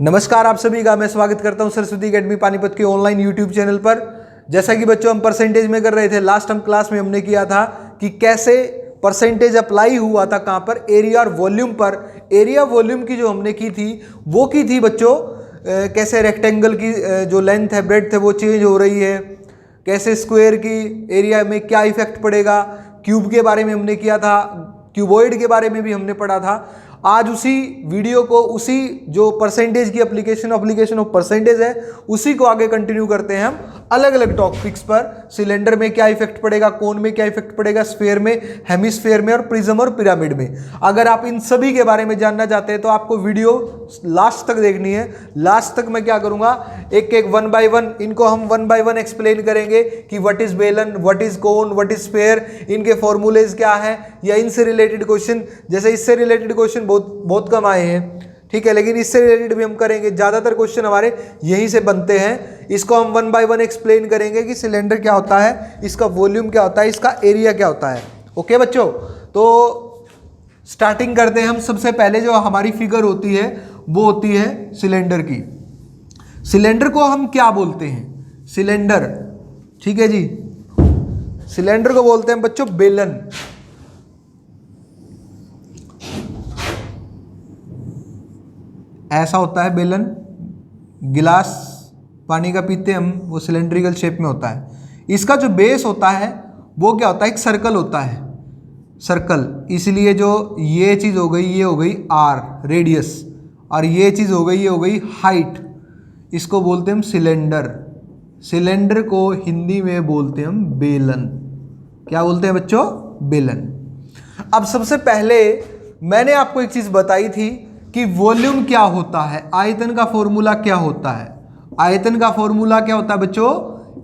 नमस्कार आप सभी का मैं स्वागत करता हूं सरस्वती अकेडमी पानीपत के ऑनलाइन यूट्यूब चैनल पर। जैसा कि बच्चों हम परसेंटेज में कर रहे थे, लास्ट हम क्लास में हमने किया था कि कैसे परसेंटेज अप्लाई हुआ था कहां पर, एरिया और वॉल्यूम पर। एरिया वॉल्यूम की जो हमने की थी वो की थी बच्चों कैसे रेक्टेंगल की जो लेंथ है ब्रेड्थ है वो चेंज हो रही है, कैसे स्क्वायर की एरिया में क्या इफेक्ट पड़ेगा, क्यूब के बारे में हमने किया था, क्यूबॉइड के बारे में भी हमने पढ़ा था। आज उसी वीडियो को, उसी जो परसेंटेज की एप्लीकेशन ऑफ परसेंटेज है उसी को आगे कंटिन्यू करते हैं हम अलग अलग टॉपिक्स पर। सिलेंडर में क्या इफेक्ट पड़ेगा, कोन में क्या इफेक्ट पड़ेगा, स्फीयर में, हेमिस्फीयर में और प्रिज्म और पिरामिड में। अगर आप इन सभी के बारे में जानना चाहते हैं तो आपको वीडियो लास्ट तक देखनी है। लास्ट तक मैं क्या करूंगा, एक एक वन बाय वन इनको हम वन बाय वन एक्सप्लेन करेंगे कि व्हाट इज बेलन, what is cone, what is sphere, इनके फॉर्मूलेज क्या है, या इनसे रिलेटेड क्वेश्चन। जैसे इससे रिलेटेड क्वेश्चन बहुत कम आए हैं, ठीक है, लेकिन इससे रिलेटेड भी हम करेंगे। ज्यादातर क्वेश्चन हमारे यहीं से बनते हैं। इसको हम वन बाय वन एक्सप्लेन करेंगे कि सिलेंडर क्या होता है, इसका वॉल्यूम क्या होता है, इसका एरिया क्या होता है। ओके बच्चों, तो स्टार्टिंग करते हैं हम। सबसे पहले जो हमारी फिगर होती है वो होती है सिलेंडर की। सिलेंडर को हम क्या बोलते हैं, सिलेंडर, ठीक है जी, सिलेंडर को बोलते हैं बच्चों बेलन। ऐसा होता है बेलन, गिलास पानी का पीते हम, वो सिलेंड्रिकल शेप में होता है। इसका जो बेस होता है वो क्या होता है, एक सर्कल होता है, सर्कल। इसलिए जो ये चीज़ हो गई, ये हो गई आर रेडियस, और ये चीज़ हो गई, ये हो गई हाइट। इसको बोलते हैं हम सिलेंडर। सिलेंडर को हिंदी में बोलते हैं हम बेलन। क्या बोलते हैं बच्चों, बेलन। अब सबसे पहले मैंने आपको एक चीज़ बताई थी कि वॉल्यूम क्या होता है, आयतन का फॉर्मूला क्या होता है। आयतन का फॉर्मूला क्या होता है बच्चों,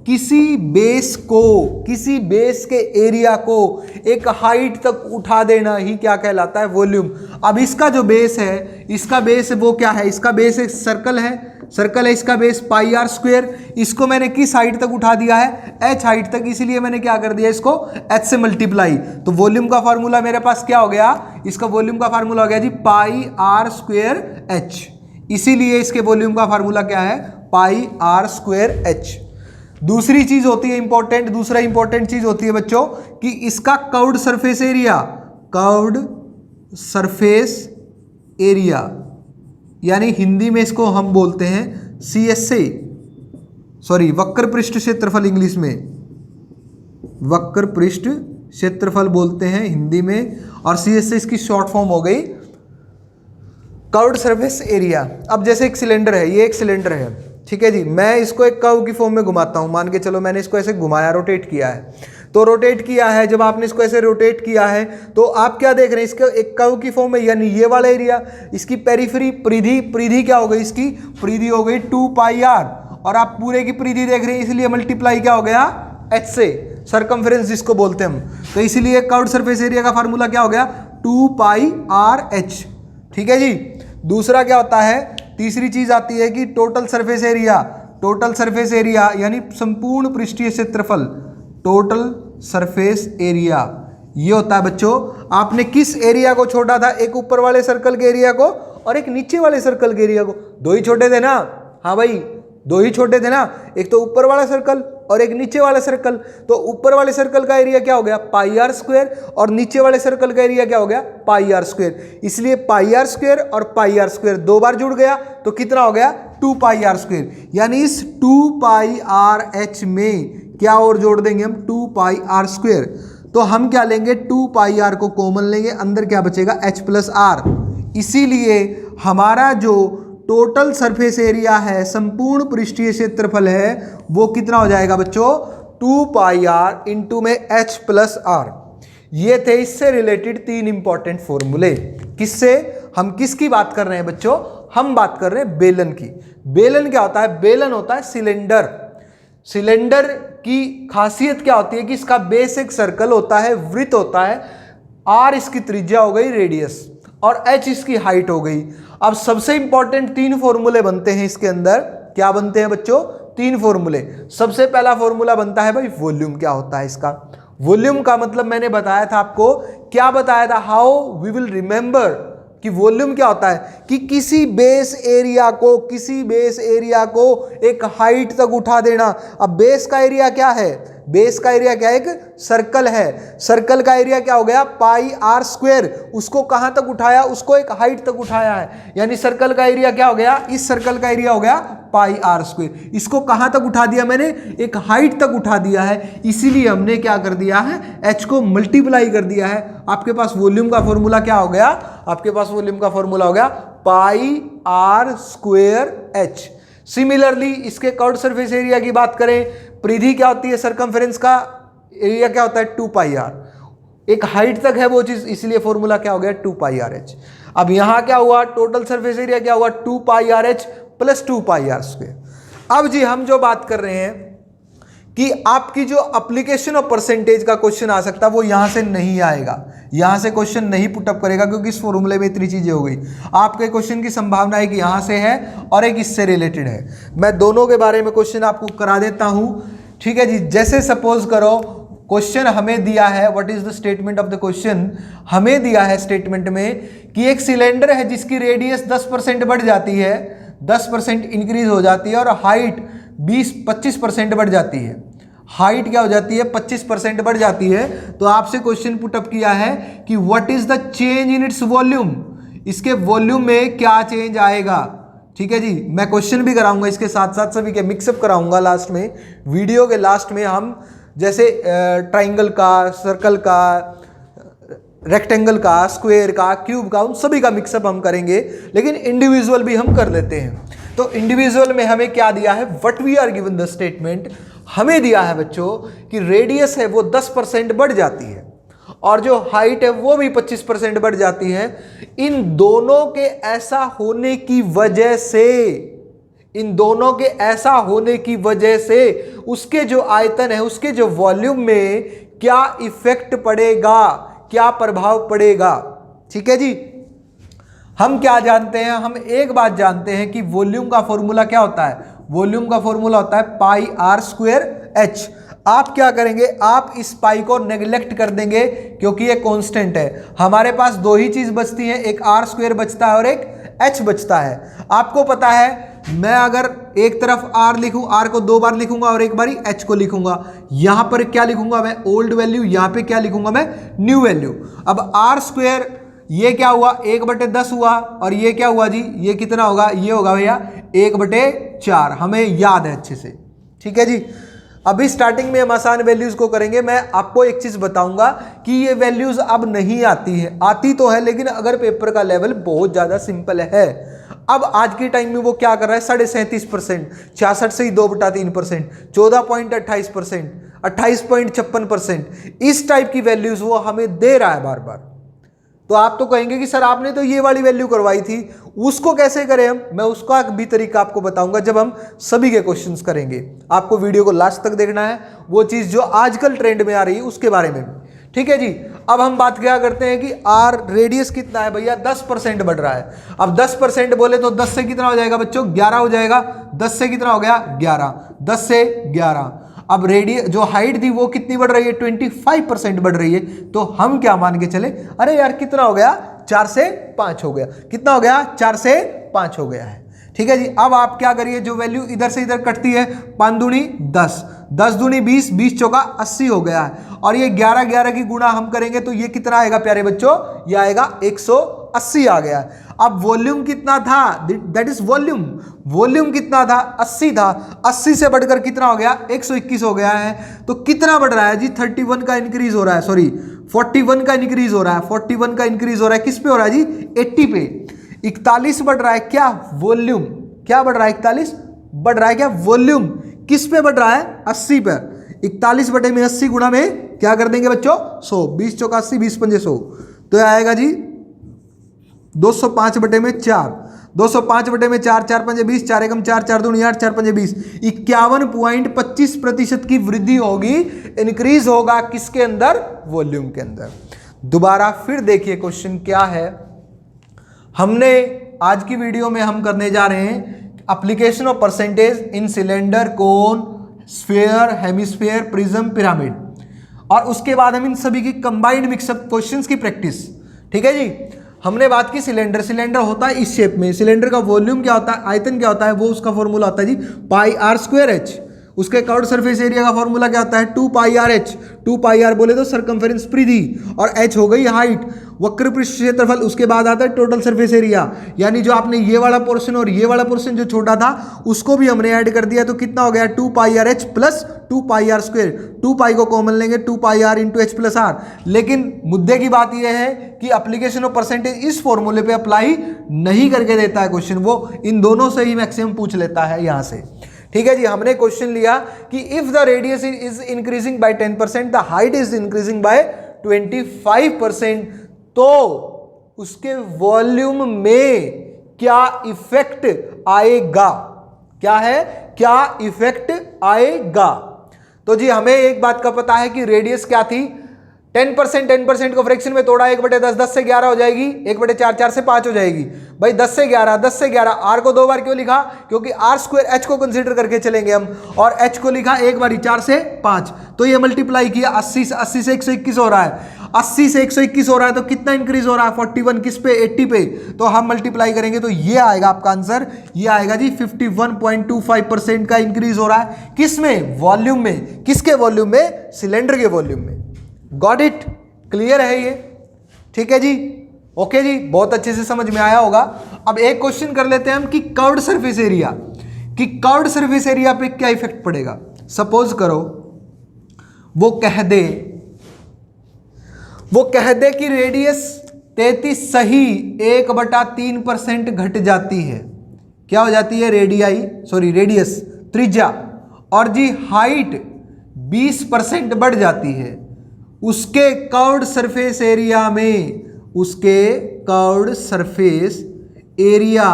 किसी बेस को, किसी बेस के एरिया को एक हाइट तक उठा देना ही क्या कहलाता है, वॉल्यूम। अब इसका जो बेस है, इसका बेस वो क्या है, इसका बेस एक सर्कल है, सर्कल है, इसका बेस पाई आर स्क्वायर। इसको मैंने किस हाइट तक उठा दिया है, एच हाइट तक, इसीलिए मैंने क्या कर दिया, इसको एच से मल्टीप्लाई। तो वॉल्यूम का फार्मूला मेरे पास क्या हो गया, इसका वॉल्यूम का फार्मूला हो गया जी पाई आर स्क्वायर एच। इसीलिए इसके वॉल्यूम का फार्मूला क्या है, पाई आर स्क्वायर एच। दूसरी चीज होती है इंपॉर्टेंट, दूसरा इंपॉर्टेंट चीज होती है बच्चों कि इसका curved surface area, curved surface area, यानी हिंदी में इसको हम बोलते हैं CSA, सॉरी वक्र पृष्ठ क्षेत्रफल, इंग्लिश में वक्र पृष्ठ क्षेत्रफल बोलते हैं हिंदी में, और CSA इसकी शॉर्ट फॉर्म हो गई कर्व्ड सरफेस एरिया। अब जैसे एक सिलेंडर है, ये एक सिलेंडर है, ठीक है जी, मैं इसको एक कर्व की फॉर्म में घुमाता हूं। मान के चलो मैंने इसको ऐसे घुमाया, रोटेट किया है, तो रोटेट किया है, जब आपने इसको ऐसे रोटेट किया है तो आप क्या देख रहे हैं, इसका एक कर्व की फॉर्म में, यानी ये वाला एरिया, इसकी पेरिफेरी, परिधि, परिधि क्या हो गई, इसकी परिधि हो गई 2 पाई आर, और आप पूरे की परिधि देख रहे हैं, इसलिए मल्टीप्लाई क्या हो गया, एच से, सरकमफ्रेंस जिसको बोलते हैं हम। तो इसलिए कर्व्ड सरफेस एरिया का फार्मूला क्या हो गया, 2 पाई आर एच, ठीक है जी। दूसरा क्या होता है, तीसरी चीज आती है कि total surface area. Total surface area यानी संपूर्ण पृष्ठीय क्षेत्रफल, टोटल सरफेस एरिया, ये होता है बच्चों, आपने किस एरिया को छोड़ा था, एक ऊपर वाले सर्कल के एरिया को और एक नीचे वाले सर्कल के एरिया को। दो ही छोटे थे ना, हाँ भाई दो ही छोटे थे ना, एक तो ऊपर वाला सर्कल और एक नीचे वाला सर्कल। तो ऊपर वाले सर्कल का एरिया क्या हो गया, पाई आर स्क्वायर, और नीचे वाले सर्कल का एरिया क्या हो गया, पाई आर स्क्वायर। इसलिए पाई आर स्क्वायर और पाई आर स्क्वायर दो बार जुड़ गया तो कितना हो गया, 2 पाई आर स्क्वायर। यानी इस 2 पाई आर एच में क्या और जोड़ देंगे हम, 2 पाई आर स्क्वायर। तो हम क्या लेंगे, 2 पाई आर को कॉमन लेंगे, अंदर क्या बचेगा, एच प्लस आर। इसीलिए हमारा जो टोटल सरफेस एरिया है, संपूर्ण पृष्ठीय क्षेत्रफल है, वो कितना हो जाएगा बच्चों, 2 पाई आर इंटू में एच प्लस आर। ये थे इससे रिलेटेड 3 इंपॉर्टेंट फॉर्मूले। किससे, हम किसकी बात कर रहे हैं बच्चों, हम बात कर रहे हैं बेलन की। बेलन क्या होता है, बेलन होता है सिलेंडर। सिलेंडर की खासियत क्या होती है कि इसका बेस एक सर्कल होता है, वृत्त होता है, आर इसकी त्रिज्या हो गई, रेडियस, और एच इसकी हाइट हो गई। अब सबसे इंपॉर्टेंट 3 फॉर्मूले बनते हैं इसके अंदर। क्या बनते हैं बच्चों, 3 फॉर्मूले। सबसे पहला फॉर्मूला बनता है भाई वॉल्यूम क्या होता है इसका। वॉल्यूम का मतलब मैंने बताया था आपको, क्या बताया था, हाउ वी विल रिमेंबर कि वॉल्यूम क्या होता है कि किसी बेस एरिया को एक हाइट तक उठा देना। अब बेस का एरिया क्या है, बेस का एरिया क्या है, एक सर्कल है, सर्कल का एरिया क्या हो गया पाई आर स्क्वायर, उसको कहां तक उठाया, उसको एक हाइट तक उठाया है, यानी सर्कल का एरिया क्या हो गया, इस सर्कल का एरिया हो गया पाई आर स्क्वायर। इसको कहां तक उठा दिया मैंने, एक हाइट तक उठा दिया है, इसीलिए हमने क्या कर दिया है, एच को मल्टीप्लाई कर दिया है। आपके पास वॉल्यूम का फॉर्मूला क्या हो गया, आपके पास वॉल्यूम का फॉर्मूला हो गया पाई आर स्क्वायर एच। सिमिलरली इसके कर्व्ड सरफेस एरिया की बात करें, परिधि क्या होती है, सरकमफेरेंस का एरिया क्या होता है 2 पाई आर, एक हाइट तक है वो चीज, इसलिए फॉर्मूला क्या हो गया 2 पाई आर एच। अब यहां क्या हुआ, टोटल सरफेस एरिया क्या हुआ 2 pi R H plus 2 pi R square. अब जी हम जो बात कर रहे हैं कि आपकी जो एप्लीकेशन ऑफ परसेंटेज का क्वेश्चन आ सकता है वो यहां से नहीं आएगा, यहां से क्वेश्चन नहीं पुटअप करेगा, क्योंकि इस फॉर्मूले में इतनी चीजें हो गई। आपके क्वेश्चन की संभावना है कि यहां से है और एक इससे रिलेटेड है। मैं दोनों के बारे में क्वेश्चन आपको करा देता हूं, ठीक है जी। जैसे सपोज करो क्वेश्चन हमें दिया है, what is the statement of the question, हमें दिया है स्टेटमेंट में कि एक सिलेंडर है जिसकी रेडियस 10% बढ़ जाती है, 10% इंक्रीज हो जाती है और हाइट 25% बढ़ जाती है, हाइट क्या हो जाती है 25% बढ़ जाती है। तो आपसे क्वेश्चन पुटअप किया है कि what is the change in its volume, इसके वॉल्यूम में क्या चेंज आएगा, ठीक है जी। मैं क्वेश्चन भी कराऊंगा इसके साथ साथ, सभी के मिक्सअप कराऊंगा लास्ट में, वीडियो के लास्ट में हम जैसे ट्राइंगल का, सर्कल का, रेक्टेंगल का, स्क्वायर का, क्यूब का, उन सभी का मिक्सअप हम करेंगे, लेकिन इंडिविजुअल भी हम कर लेते हैं। तो इंडिविजुअल में हमें क्या दिया है, what we are given the statement, हमें दिया है बच्चों कि रेडियस है वो 10% बढ़ जाती है और जो हाइट है वो भी 25% बढ़ जाती है। इन दोनों के ऐसा होने की वजह से, इन दोनों के ऐसा होने की वजह से उसके जो आयतन है, उसके जो वॉल्यूम में क्या इफेक्ट पड़ेगा, क्या प्रभाव पड़ेगा, ठीक है जी। हम क्या जानते हैं, हम एक बात जानते हैं कि वॉल्यूम का फॉर्मूला क्या होता है, वॉल्यूम का फॉर्मूला होता है पाई आर स्क्वायर एच। आप क्या करेंगे, आप इस पाई को नेग्लेक्ट कर देंगे क्योंकि ये कांस्टेंट है। हमारे पास दो ही चीज बचती है, एक आर स्क्वायर बचता है और एक एच बचता है। आपको पता है मैं अगर एक तरफ आर लिखूं, आर को 2 बार लिखूंगा और एक बारी एच को लिखूंगा, यहां पर क्या लिखूंगा मैं ओल्ड वैल्यू, यहां पे क्या लिखूंगा मैं न्यू वैल्यू। अब आर स्क्वायर ये क्या हुआ 1/10 हुआ और ये क्या हुआ जी, ये कितना होगा, ये होगा भैया 1/4, हमें याद है अच्छे से, ठीक है जी। अभी स्टार्टिंग में हम आसान वैल्यूज को करेंगे। मैं आपको एक चीज बताऊंगा कि ये वैल्यूज अब नहीं आती है, आती तो है लेकिन अगर पेपर का लेवल बहुत ज्यादा सिंपल है। अब आज के टाइम में वो क्या कर रहा है 37%, 66 से ही 2/3%, 14.28%, 28.56%, इस टाइप की वैल्यूज वो हमें दे रहा है बार बार। तो आप तो कहेंगे कि सर आपने तो ये वाली वैल्यू करवाई थी, उसको कैसे करें हम, मैं उसका भी तरीका आपको बताऊंगा जब हम सभी के क्वेश्चंस करेंगे। आपको वीडियो को लास्ट तक देखना है, वो चीज जो आजकल ट्रेंड में आ रही है उसके बारे में, ठीक है जी। अब हम बात क्या करते हैं कि आर रेडियस कितना है भैया 10% बढ़ रहा है। अब 10% बोले तो 10 से कितना हो जाएगा बच्चों 11 हो जाएगा, 10 से कितना हो गया 11, 10 से 11। अब रेडियस जो हाइट थी वो कितनी बढ़ रही है 25% बढ़ रही है। तो हम क्या मान के चले, अरे यार कितना हो गया 4 से 5 हो गया, कितना हो गया 4 से 5 हो गया है, ठीक है जी। अब आप क्या करिए, जो वैल्यू इधर से इधर कटती है 5 दूनी 10, 10 दूनी 20, 20 चौका 80 हो गया है। और ये 11 11 की गुणा हम करेंगे तो ये कितना आएगा प्यारे बच्चों, ये आएगा 180 आ गया है। अब वॉल्यूम कितना था, दैट इज वॉल्यूम, वॉल्यूम कितना था 80 था, 80 से बढ़कर कितना हो गया 121 हो गया है। तो कितना बढ़ रहा है जी 31 का इंक्रीज हो रहा है, सॉरी 41 का इंक्रीज हो रहा है, 41 का इंक्रीज हो रहा है, किस पे हो रहा है जी 80 पे। 41 बढ़ रहा है क्या वॉल्यूम, क्या बढ़ रहा है 41 बढ़ रहा है क्या वॉल्यूम, किस पे बढ़ रहा है 80 पे। 41 बटे में 80 गुणा में क्या कर देंगे बच्चों 100, 20 चौका 80, 20 पंजे 100, तो आएगा जी 205 बटे में 4, 205 बटे में 4, 4 पंजे 20, 4 एकम 4, 4 दूनी 8, 4 पंजे 20, 51.25% की वृद्धि होगी, इंक्रीज होगा किसके अंदर वॉल्यूम के अंदर। दोबारा फिर देखिए क्वेश्चन क्या है, हमने आज की वीडियो में हम करने जा रहे हैं application of percentage in cylinder, cone, sphere, hemisphere, prism, pyramid, और उसके बाद हम इन सभी की कंबाइंड मिक्सअप क्वेश्चंस की प्रैक्टिस, ठीक है जी। हमने बात की सिलेंडर, सिलेंडर होता है इस शेप में, सिलेंडर का वॉल्यूम क्या होता है, आयतन क्या होता है, वो उसका फॉर्मूला होता है जी पाई आर स्क्वायर एच। उसके कर्व्ड सरफेस एरिया का फॉर्मूला क्या होता है 2 pi R H. 2 pi are बोले तो सरकमफेरेंस परिधि, और एच हो गई हाइट, वक्र पृष्ठ क्षेत्रफल। उसके बाद आता है टोटल सरफेस एरिया, यानी जो आपने ये वाला पोर्शन और ये वाला पोर्शन जो छोटा था उसको भी हमने ऐड कर दिया, तो कितना हो गया 2 pi R H plus 2 pi R square. 2 pi को कॉमन लेंगे, 2 pi R into H plus R. लेकिन मुद्दे की बात यह है कि एप्लीकेशन ऑफ परसेंटेज इस फॉर्मूले पे अप्लाई नहीं करके देता है क्वेश्चन, वो इन दोनों से ही मैक्सिमम पूछ लेता है यहां से। ठीक है जी, हमने क्वेश्चन लिया कि if the radius is increasing by 10%, the height is increasing by 25%, तो उसके वॉल्यूम में क्या इफेक्ट आएगा, क्या है, क्या इफेक्ट आएगा। तो जी हमें एक बात का पता है कि रेडियस क्या थी, 10% को फ्रैक्शन में तोड़ा 1/10, 10 से 11 हो जाएगी, 1/4, 4 से 5 हो जाएगी। भाई 10 से 11, आर को 2 बार क्यों लिखा, क्योंकि आर स्क्वायर एच को कंसीडर करके चलेंगे हम, और एच को लिखा एक बार 4 से 5, तो ये मल्टीप्लाई किया 80 से 121 हो रहा है। 80 से 121 हो रहा है तो कितना इंक्रीज हो रहा है 41, किस पे 80 पे, तो हम मल्टीप्लाई करेंगे तो ये आएगा आपका आंसर, ये आएगा जी 51.25% का इंक्रीज हो रहा है। किस में, वॉल्यूम में। किसके वॉल्यूम में, सिलेंडर के वॉल्यूम में। गॉट इट, क्लियर है ये, ठीक है जी, ओके जी, बहुत अच्छे से समझ में आया होगा। अब एक क्वेश्चन कर लेते हैं हम कि कर्व्ड सरफेस एरिया, कि कर्व्ड सरफेस एरिया पे क्या इफेक्ट पड़ेगा। सपोज करो वो कह दे कि रेडियस 33 सही 1/3% घट जाती है। क्या हो जाती है, रेडियस त्रिज्या, और जी हाइट 20% बढ़ जाती है। उसके कर्व्ड सरफेस एरिया में, उसके कर्व्ड सरफेस एरिया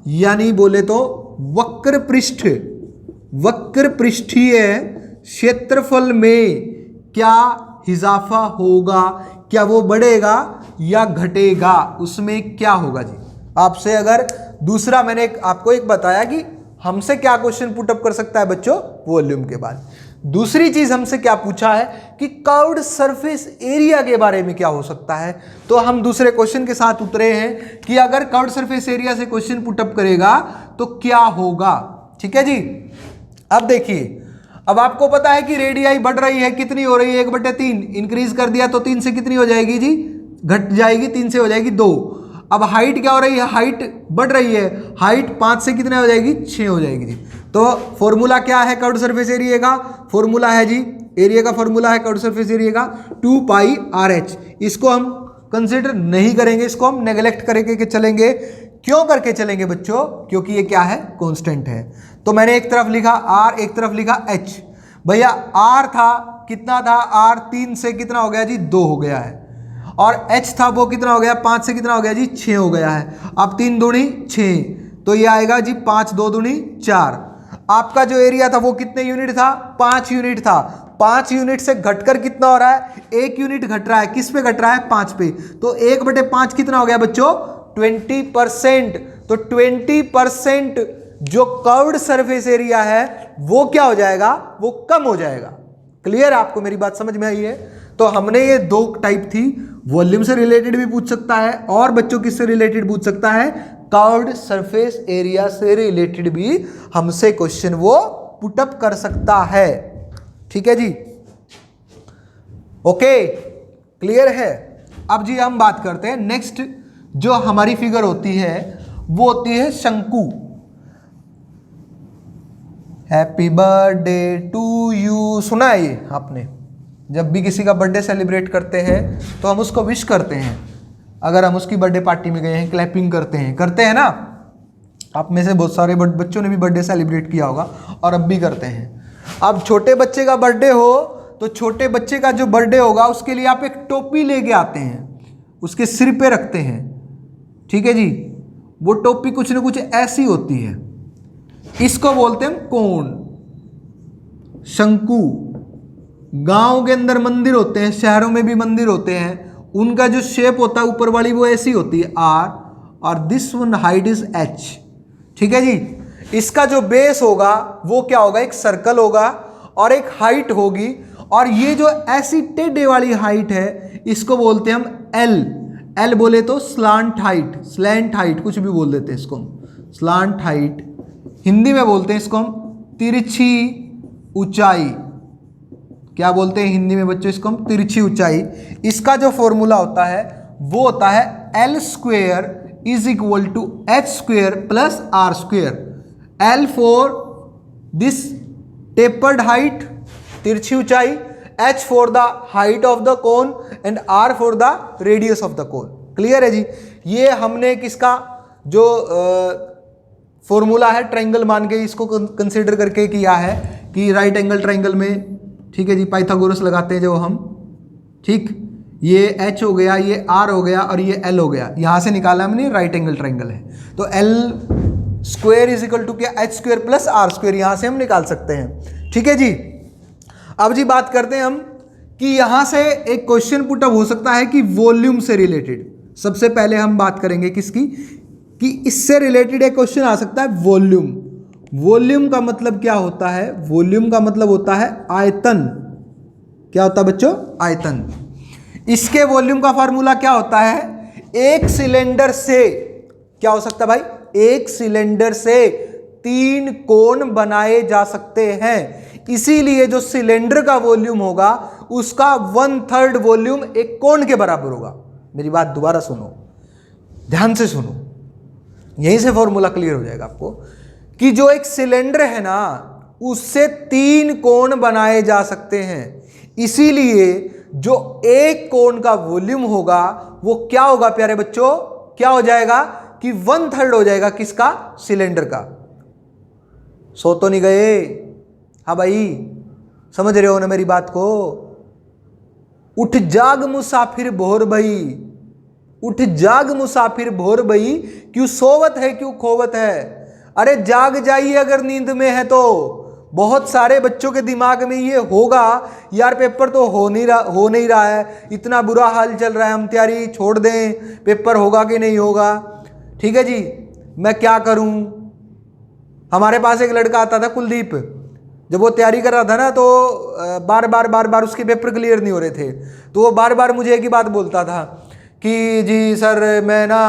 यानी बोले तो वक्र पृष्ठीय क्षेत्रफल में क्या इजाफा होगा, क्या वो बढ़ेगा या घटेगा, उसमें क्या होगा जी। आपसे अगर दूसरा मैंने आपको एक बताया कि हमसे क्या क्वेश्चन पुटअप कर सकता है बच्चों, वॉल्यूम के बाद। दूसरी चीज हमसे क्या पूछा है कि कर्व्ड सरफेस एरिया के बारे में क्या हो सकता है, तो हम दूसरे क्वेश्चन के साथ उतरे हैं कि अगर कर्व्ड सरफेस एरिया से क्वेश्चन पुटअप करेगा तो क्या होगा। ठीक है जी, अब देखिए, अब आपको पता है कि रेडियाई बढ़ रही है, कितनी हो रही है 1/3, इंक्रीज कर दिया तो 3 से कितनी हो जाएगी जी, घट जाएगी, 3 से हो जाएगी 2। अब हाइट क्या हो रही है, हाइट बढ़ रही है, हाइट 5 से कितने हो जाएगी, 6 हो जाएगी जी। तो फॉर्मूला क्या है कर्व्ड सरफेस एरिया का, फॉर्मूला है जी, एरिया का फॉर्मूला है कर्व्ड सरफेस एरिया का 2 पाई आर एच। इसको हम कंसीडर नहीं करेंगे, इसको हम नेग्लेक्ट करके चलेंगे। क्यों करके चलेंगे बच्चों, क्योंकि ये क्या है, कांस्टेंट है। तो मैंने एक तरफ लिखा आर, एक तरफ लिखा एच। भैया आर था, कितना था, आर 3 से कितना हो गया जी, 2 हो गया है, और एच था वो कितना हो गया, 5 से कितना हो गया जी, 6 हो गया है। अब 3 दूनी 6, तो ये आएगा जी 5 2 दूनी 4। आपका जो एरिया था वो कितने यूनिट था, 5 यूनिट था। 5 यूनिट से घटकर कितना हो रहा है, 1 यूनिट घट रहा है, किस पे घट रहा है, 5 पे। तो 1/5 कितना हो गया बच्चों, 20%। तो 20% जो कर्व्ड सरफेस एरिया है वो क्या हो जाएगा, वो कम हो जाएगा। क्लियर, आपको मेरी बात समझ में आई है। तो हमने ये 2 टाइप थी, वॉल्यूम से रिलेटेड भी पूछ सकता है, और बच्चों किससे रिलेटेड पूछ सकता है, कर्व्ड सरफेस एरिया से रिलेटेड भी हमसे क्वेश्चन वो पुटअप कर सकता है। ठीक है जी, ओके, क्लियर है। अब जी हम बात करते हैं नेक्स्ट, जो हमारी फिगर होती है वो होती है शंकु। हैप्पी बर्थडे टू यू, सुना है ये आपने, जब भी किसी का बर्थडे सेलिब्रेट करते हैं तो हम उसको विश करते हैं। अगर हम उसकी बर्थडे पार्टी में गए हैं, क्लैपिंग करते हैं ना। आप में से बहुत सारे बच्चों ने भी बर्थडे सेलिब्रेट किया होगा और अब भी करते हैं। अब छोटे बच्चे का बर्थडे हो तो छोटे बच्चे का जो बर्थडे होगा उसके लिए आप एक टोपी लेके आते हैं, उसके सिर पे रखते हैं। ठीक है जी, वो टोपी कुछ ना कुछ ऐसी होती है, इसको बोलते हैं कोन, शंकु। गांव के अंदर मंदिर होते हैं, शहरों में भी मंदिर होते हैं, उनका जो शेप होता है ऊपर वाली वो ऐसी होती है आर, और this one height is H. ठीक है जी, इसका जो बेस होगा वो क्या होगा, एक सर्कल होगा और एक हाइट होगी, और ये जो ऐसी टेढ़े वाली हाइट है इसको बोलते हैं हम एल। एल बोले तो स्लांट हाइट, स्लैंट हाइट कुछ भी बोल देते हैं इसको हम, स्लांट हाइट। हिंदी में बोलते हैं इसको हम तिरछी ऊंचाई। क्या बोलते हैं हिंदी में बच्चों इसको हम? तिरछी ऊंचाई। इसका जो फॉर्मूला होता है वो होता है L square is equal to H square plus R square. L for this tapered height, तिरछी ऊंचाई, H for the height of the cone and R for the radius of the cone। Clear है जी? ये हमने किसका जो formula है triangle मान के इसको कंसीडर करके किया है कि राइट एंगल ट्रायंगल में, ठीक है जी, पाइथागोरस लगाते हैं जो हम, ठीक, ये H हो गया, ये R हो गया और ये L हो गया, यहां से निकाला हमने राइट एंगल ट्रायंगल है, तो L square is equal to क्या? H square plus R square, यहां से हम निकाल सकते हैं। ठीक है जी। अब जी बात करते हैं हम कि यहां से एक क्वेश्चन पुट अप हो सकता है कि वॉल्यूम से रिलेटेड। सबसे पहले हम बात करेंगे किसकी, कि इससे रिलेटेड एक क्वेश्चन आ सकता है वॉल्यूम। वॉल्यूम का मतलब क्या होता है? वॉल्यूम का मतलब होता है आयतन। क्या होता है बच्चों? आयतन। इसके वॉल्यूम का फार्मूला क्या होता है? एक सिलेंडर से क्या हो सकता है भाई? एक सिलेंडर से 3 कोन बनाए जा सकते हैं, इसीलिए जो सिलेंडर का वॉल्यूम होगा उसका 1/3 वॉल्यूम एक कोन के बराबर होगा। मेरी बात दोबारा सुनो, ध्यान से सुनो, यहीं से फॉर्मूला क्लियर हो जाएगा आपको कि जो एक सिलेंडर है ना उससे 3 कोन बनाए जा सकते हैं, इसीलिए जो एक कोन का वॉल्यूम होगा वो क्या होगा प्यारे बच्चों? क्या हो जाएगा कि 1/3 हो जाएगा किसका? सिलेंडर का। सो तो नहीं गए? हाँ भाई, समझ रहे हो ना मेरी बात को? उठ जाग मुसाफिर भोर भई, उठ जाग मुसाफिर भोर भई, क्यों सोवत है क्यों खोवत है। अरे जाग जाइए अगर नींद में है तो। बहुत सारे बच्चों के दिमाग में ये होगा, यार पेपर तो हो नहीं रहा है, इतना बुरा हाल चल रहा है, हम तैयारी छोड़ दें, पेपर होगा कि नहीं होगा। ठीक है जी, मैं क्या करूं? हमारे पास एक लड़का आता था कुलदीप, जब वो तैयारी कर रहा था ना तो बार बार उसके पेपर क्लियर नहीं हो रहे थे, तो वो बार बार मुझे एक ही बात बोलता था कि जी सर मैं ना,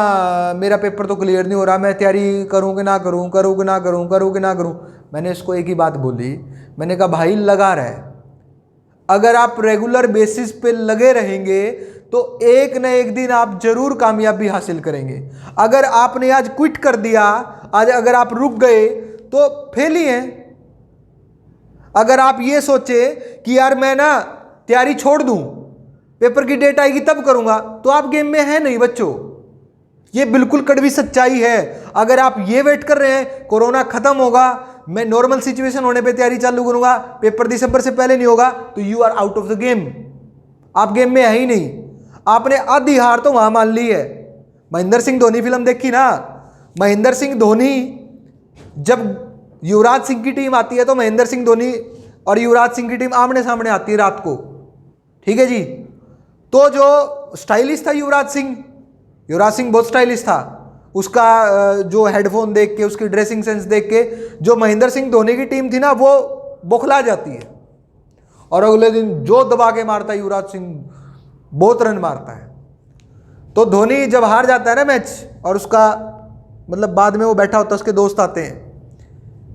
मेरा पेपर तो क्लियर नहीं हो रहा, मैं तैयारी करूं कि ना करूं, करूं कि ना करूं, करूं कि ना करूं। मैंने इसको एक ही बात बोली, मैंने कहा भाई लगा रहे, अगर आप रेगुलर बेसिस पे लगे रहेंगे तो एक न एक दिन आप जरूर कामयाबी हासिल करेंगे। अगर आपने आज क्विट कर दिया, आज अगर आप रुक गए तो फेल ही हैं। अगर आप ये सोचे कि यार मैं ना तैयारी छोड़ दूं, पेपर की डेट आएगी तब करूंगा, तो आप गेम में है नहीं बच्चों। ये बिल्कुल कड़वी सच्चाई है। अगर आप ये वेट कर रहे हैं कोरोना खत्म होगा, मैं नॉर्मल सिचुएशन होने पे तैयारी चालू करूंगा, पेपर दिसंबर से पहले नहीं होगा, तो you are out of the game. आप गेम में है ही नहीं। आपने आधी हार तो वहां मान ली है। महेंद्र सिंह धोनी फिल्म देखी ना? महेंद्र सिंह धोनी, जब युवराज सिंह की टीम आती है तो महेंद्र सिंह धोनी और युवराज सिंह की टीम आमने सामने आती है रात को। ठीक है जी, तो जो स्टाइलिश था युवराज सिंह बहुत स्टाइलिश था, उसका जो हेडफोन देख के, उसकी ड्रेसिंग सेंस देख के जो महेंद्र सिंह धोनी की टीम थी ना वो बौखला जाती है, और अगले दिन जो दबा के मारता है युवराज सिंह, बहुत रन मारता है। तो धोनी जब हार जाता है ना मैच, और उसका मतलब बाद में वो बैठा होता है, उसके दोस्त आते हैं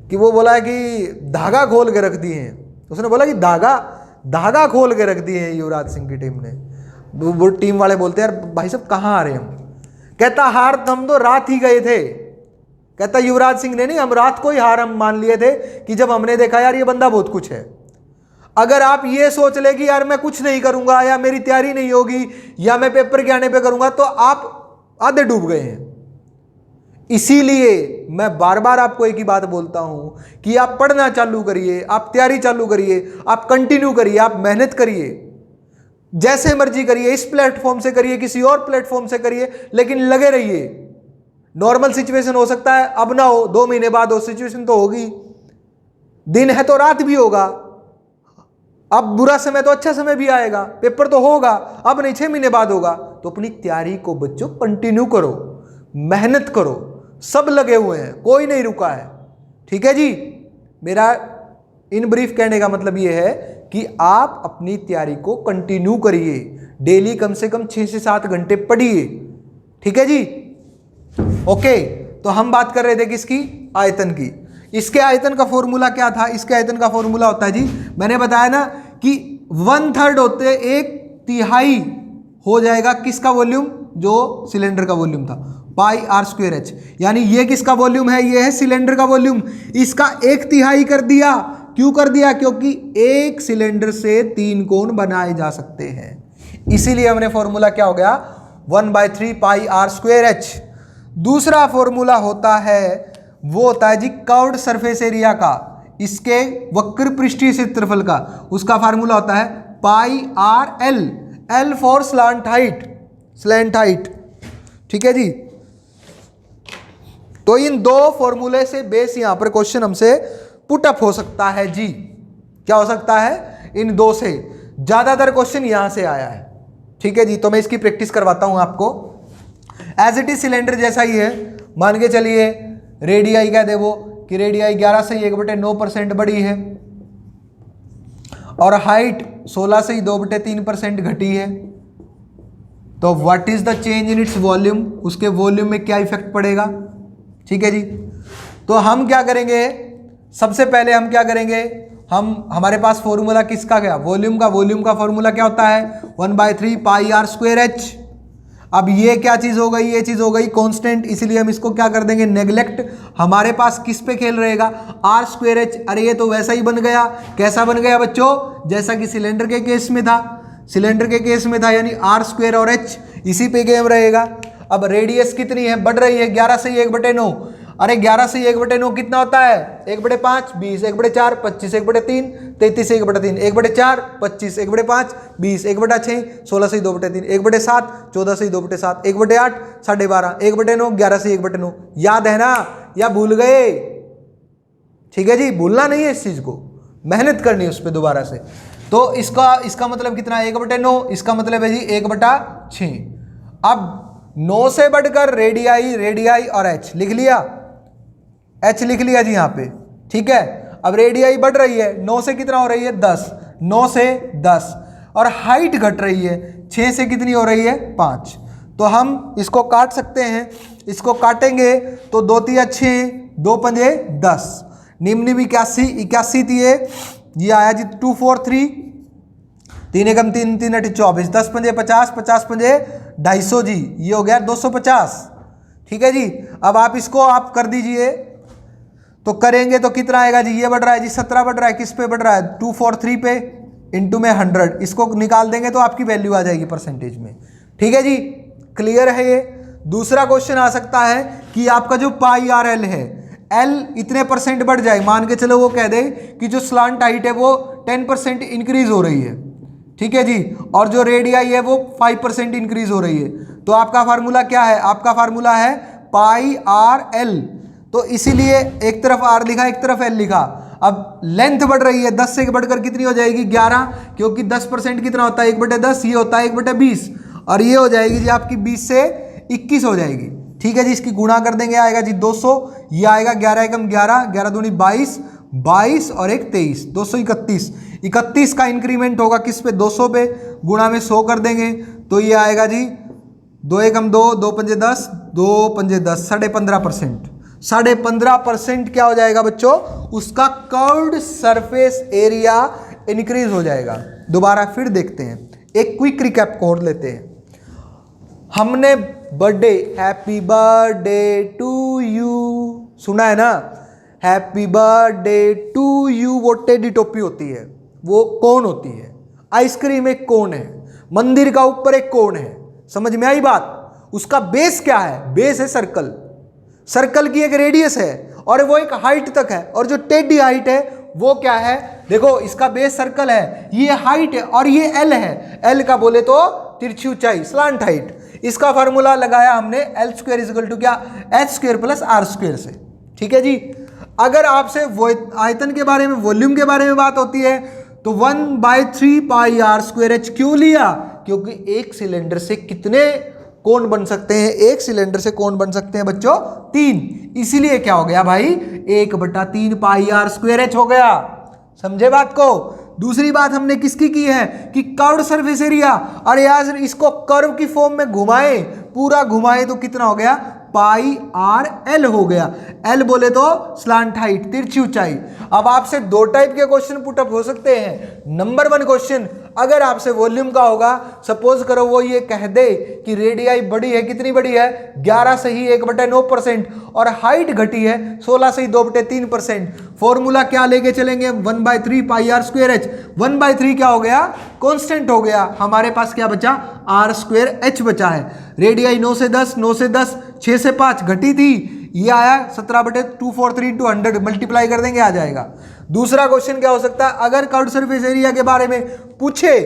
कि वो बोला है कि धागा खोल के रख दिए हैं। उसने बोला कि धागा खोल के रख दिए हैं युवराज सिंह की टीम ने। वो टीम वाले बोलते हैं यार भाई साहब कहाँ आ रहे हैं हम? कहता हार तो हम तो रात ही गए थे। कहता युवराज सिंह ने नहीं, हम रात को ही हार हम मान लिए थे कि जब हमने देखा यार ये बंदा बहुत कुछ है। अगर आप ये सोच ले कि यार मैं कुछ नहीं करूंगा, या मेरी तैयारी नहीं होगी, या मैं पेपर के आने पे करूंगा, तो आप आधे डूब गए हैं। इसीलिए मैं बार बार आपको एक ही बात बोलता हूं कि आप पढ़ना चालू करिए, आप तैयारी चालू करिए, आप कंटिन्यू करिए, आप मेहनत करिए, जैसे मर्जी करिए, इस प्लेटफॉर्म से करिए, किसी और प्लेटफॉर्म से करिए, लेकिन लगे रहिए। नॉर्मल सिचुएशन हो सकता है अब ना हो, 2 महीने बाद हो, सिचुएशन तो होगी। दिन है तो रात भी होगा, अब बुरा समय तो अच्छा समय भी आएगा, पेपर तो होगा, अब नहीं 6 महीने बाद होगा। तो अपनी तैयारी को बच्चों कंटिन्यू करो, मेहनत करो, सब लगे हुए हैं, कोई नहीं रुका है। ठीक है जी, मेरा इन ब्रीफ कहने का मतलब यह है कि आप अपनी तैयारी को कंटिन्यू करिए, डेली कम से कम 6 से 7 घंटे पढ़िए, ठीक है जी, ओके। तो हम बात कर रहे थे किसकी, आयतन की। इसके आयतन का फॉर्मूला क्या था, इसके आयतन का फॉर्मूला होता है जी, मैंने बताया ना कि 1/3 होते, 1/3 हो जाएगा किसका वॉल्यूम, जो सिलेंडर का वॉल्यूम था, पाई आर स्क्वायर एच। यानी ये किसका वॉल्यूम है, ये है सिलेंडर का वॉल्यूम। इसका 1/3 कर दिया, क्यों कर दिया, क्योंकि एक सिलेंडर से 3 कोण बनाए जा सकते हैं, इसीलिए हमने फॉर्मूला क्या हो गया, 1/3 पाई आर स्क्वायर एच। दूसरा फॉर्मूला होता है, वो होता है जी कर्व्ड सरफेस एरिया का, इसके वक्र पृष्ठीय क्षेत्रफल का, उसका फार्मूला होता है pi R L, L for slant height, slant height, ठीक है जी। तो इन दो फॉर्मूले से बेस यहां पर क्वेश्चन हमसे पुटअप हो सकता है जी, क्या हो सकता है, इन दो से। ज्यादातर क्वेश्चन यहां से आया है, ठीक है जी। तो मैं इसकी प्रैक्टिस करवाता हूं आपको। एज इट इज सिलेंडर जैसा ही है, मान के चलिए रेडियाई कह दे वो कि रेडियाई 11 से 1/9% बढ़ी है, और हाइट 16 से 2/3% घटी है। तो what is the change in its volume, उसके वॉल्यूम में क्या इफेक्ट पड़ेगा, ठीक है जी। तो हम क्या करेंगे, सबसे पहले हम क्या करेंगे, हमारे पास फॉर्मूला किसका गया, वॉल्यूम का। वॉल्यूम का फॉर्मूला क्या होता है, 1/3 पाई आर स्क्वायर एच। अब ये क्या चीज हो गई, ये चीज हो गई कांस्टेंट, इसलिए हम इसको क्या कर देंगे, नेग्लेक्ट। हमारे पास किस पे खेल रहेगा, आर स्क्वायर एच। अरे ये तो वैसा ही बन गया, कैसा बन गया बच्चों, जैसा कि सिलेंडर के केस में था, सिलेंडर के केस में था, यानी आर स्क्वायर और एच, इसी पे गेम रहेगा। अब रेडियस कितनी है, बढ़ रही है, 11 से 1/9। अरे 11 से 1/9 कितना होता है, 1/5, 20, 1/4, 25, 1/3, 33 से 1/3, 1/4, 25, 1/5, 20, 1/6, 16 से 2/3, 1/7, 14 से 2/7, 1/8, 12.5, 1/9, 11 से 1/9। याद है ना, या भूल गए, ठीक है जी, भूलना नहीं है इस चीज को, मेहनत करनी है उस पर दोबारा से। तो इसका मतलब कितना, 1/9, इसका मतलब है जी 1/6। अब 9 से बढ़कर रेडियाई और एच लिख लिया, एच लिख लिया जी यहाँ पे, ठीक है। अब रेडियाई बढ़ रही है, 9 से कितना हो रही है, 10, 9 से 10, और हाइट घट रही है, 6 से कितनी हो रही है, 5। तो हम इसको काट सकते हैं, इसको काटेंगे तो 2 3 6, 2 पंजे 10, निम्न 81 थी ये आया जी 243, 3 एकम 3, 3 अठी 24, 10 पंजे 50, 50 पंजे 250 जी, ये हो गया 250, ठीक है जी। अब आप इसको आप कर दीजिए, तो करेंगे तो कितना आएगा जी, ये बढ़ रहा है जी 17 बढ़ रहा है, किस पे बढ़ रहा है, 243 पे, इंटू में 100, इसको निकाल देंगे तो आपकी वैल्यू आ जाएगी परसेंटेज में, ठीक है जी। क्लियर है ये। दूसरा क्वेश्चन आ सकता है कि आपका जो पाई आर एल है, एल इतने % बढ़ जाए, मान के चलो वो कह दे कि जो स्लांट हाइट है वो 10% इंक्रीज हो रही है, ठीक है जी, और जो रेडियाई है वो 5% इंक्रीज हो रही है। तो आपका फार्मूला क्या है, आपका फार्मूला है पाई आर एल। तो इसीलिए एक तरफ आर लिखा, एक तरफ एल लिखा। अब लेंथ बढ़ रही है, 10 से बढ़कर कितनी हो जाएगी, 11, क्योंकि 10% कितना होता है, 1/10, ये होता है 1/20, और ये हो जाएगी जी आपकी 20 से 21 हो जाएगी, ठीक है जी। इसकी गुणा कर देंगे, आएगा जी 200, ये आएगा 11 एकम 11, 11 दूनी 22, 22 और 1 23, 231, 31 का इंक्रीमेंट होगा किस पे, 200 पे, गुणा में 100 कर देंगे तो ये आएगा जी 2 एकम 2, 2 पंजे 10, 2 पंजे 10, 15.5%, 15.5% क्या हो जाएगा बच्चों, उसका कर्व्ड सरफेस एरिया इंक्रीज हो जाएगा। दोबारा फिर देखते हैं, एक क्विक रिकैप कोड लेते हैं। हमने birthday, happy birthday to you सुना है ना, हैप्पी बर्थडे टू यू, वो टेडी टोपी होती है, वो कोन होती है, आइसक्रीम एक कोन है, मंदिर का ऊपर एक कोन है, समझ में आई बात। उसका बेस क्या है, बेस है सर्कल, सर्कल की एक रेडियस है और वो एक हाइट तक है, और जो टेडी हाइट है वो क्या है, देखो इसका बेस सर्कल है, ये हाइट है और ये एल है, एल का बोले तो तिरछी ऊंचाई, स्लांट हाइट। इसका फार्मूला लगाया हमने L square is equal to क्या, H square plus R square से, ठीक है जी। अगर आपसे आयतन के बारे में, वॉल्यूम के बारे में बात होती है तो 1/3 पाई आर स्क्वायर एच क्यों लिया, क्योंकि एक सिलेंडर से कितने कोण बन सकते हैं, एक सिलेंडर से कोण बन सकते हैं बच्चों 3, इसीलिए क्या हो गया भाई 1/3 पाई आर स्क्वायर एच हो गया, समझे बात को। दूसरी बात हमने किसकी की है कि कर्व सरफेस एरिया, अरे यार इसको कर्व की फॉर्म में घुमाएं पूरा घुमाए तो कितना हो गया, पाई आर एल हो गया। एल बोले तो स्लांट हाइट, तिरछी ऊंचाई। अब आपसे दो टाइप के क्वेश्चन पुटअप हो सकते हैं। नंबर 1 क्वेश्चन अगर आपसे वॉल्यूम का होगा, सपोज करो वो ये कह दे कि रेडियाई बड़ी है, कितनी बड़ी है, 11 से ही 1/9%, और हाइट घटी है 16 से ही 2/3%। फॉर्मूला क्या लेके चलेंगे, 1/3 पाई आर स्क्वायर एच। 1/3 क्या हो गया, कांस्टेंट हो गया। हमारे पास क्या बचा, आर स्क्वायर एच बचा है। रेडियाई 9 से 10, 9 से 10, 6 से 5 घटी थी, ये आया 17/243 × 100, मल्टीप्लाई कर देंगे आ जाएगा। दूसरा क्वेश्चन क्या हो सकता है, अगर कर्व्ड सरफेस एरिया के बारे में पूछे,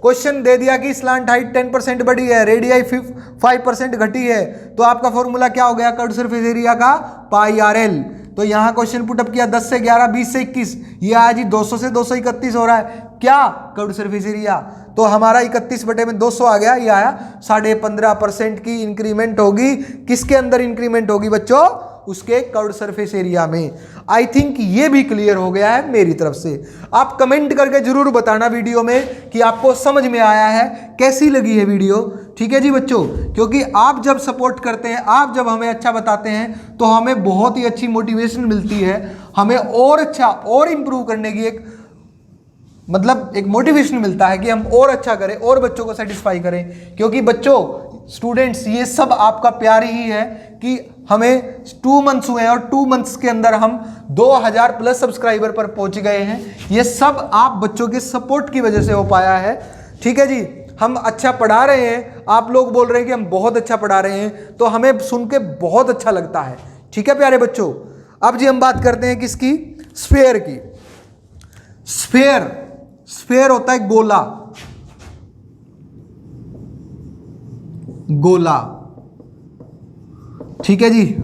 क्वेश्चन दे दिया कि स्लांट हाइट 10% बढ़ी है, रेडियाई 5% घटी है, तो आपका फॉर्मूला क्या हो गया कर्व्ड सरफेस एरिया का, पाई आर एल। तो यहां क्वेश्चन पुटअप किया 10 से 11, 20 से 21, ये आया जी 200 से 231 हो रहा है क्या, कर्व्ड सरफेस एरिया। तो हमारा 31/200 आ गया, ये आया 15.5% की इंक्रीमेंट होगी। किसके अंदर इंक्रीमेंट होगी बच्चों, उसके कर्व्ड सरफेस एरिया में। आई थिंक ये भी क्लियर हो गया है मेरी तरफ से। आप कमेंट करके जरूर बताना वीडियो में कि आपको समझ में आया है, कैसी लगी है वीडियो। ठीक है जी बच्चों, क्योंकि आप जब सपोर्ट करते हैं, आप जब हमें अच्छा बताते हैं, तो हमें बहुत ही अच्छी मोटिवेशन मिलती है, हमें और अच्छा और इंप्रूव करने की एक मोटिवेशन मिलता है कि हम और अच्छा करें और बच्चों को सेटिस्फाई करें। क्योंकि बच्चों, स्टूडेंट्स, ये सब आपका प्यार ही है कि हमें 2 मंथ्स हुए हैं और 2 मंथ्स के अंदर हम 2000 प्लस सब्सक्राइबर पर पहुंच गए हैं। ये सब आप बच्चों के सपोर्ट की वजह से हो पाया है। ठीक है जी, हम अच्छा पढ़ा रहे हैं, आप लोग बोल रहे हैं कि हम बहुत अच्छा पढ़ा रहे हैं, तो हमें सुन के बहुत अच्छा लगता है। ठीक है प्यारे बच्चों, अब जी हम बात करते हैं किसकी, स्फेयर की। स्फेयर होता है गोला, गोला। ठीक है जी,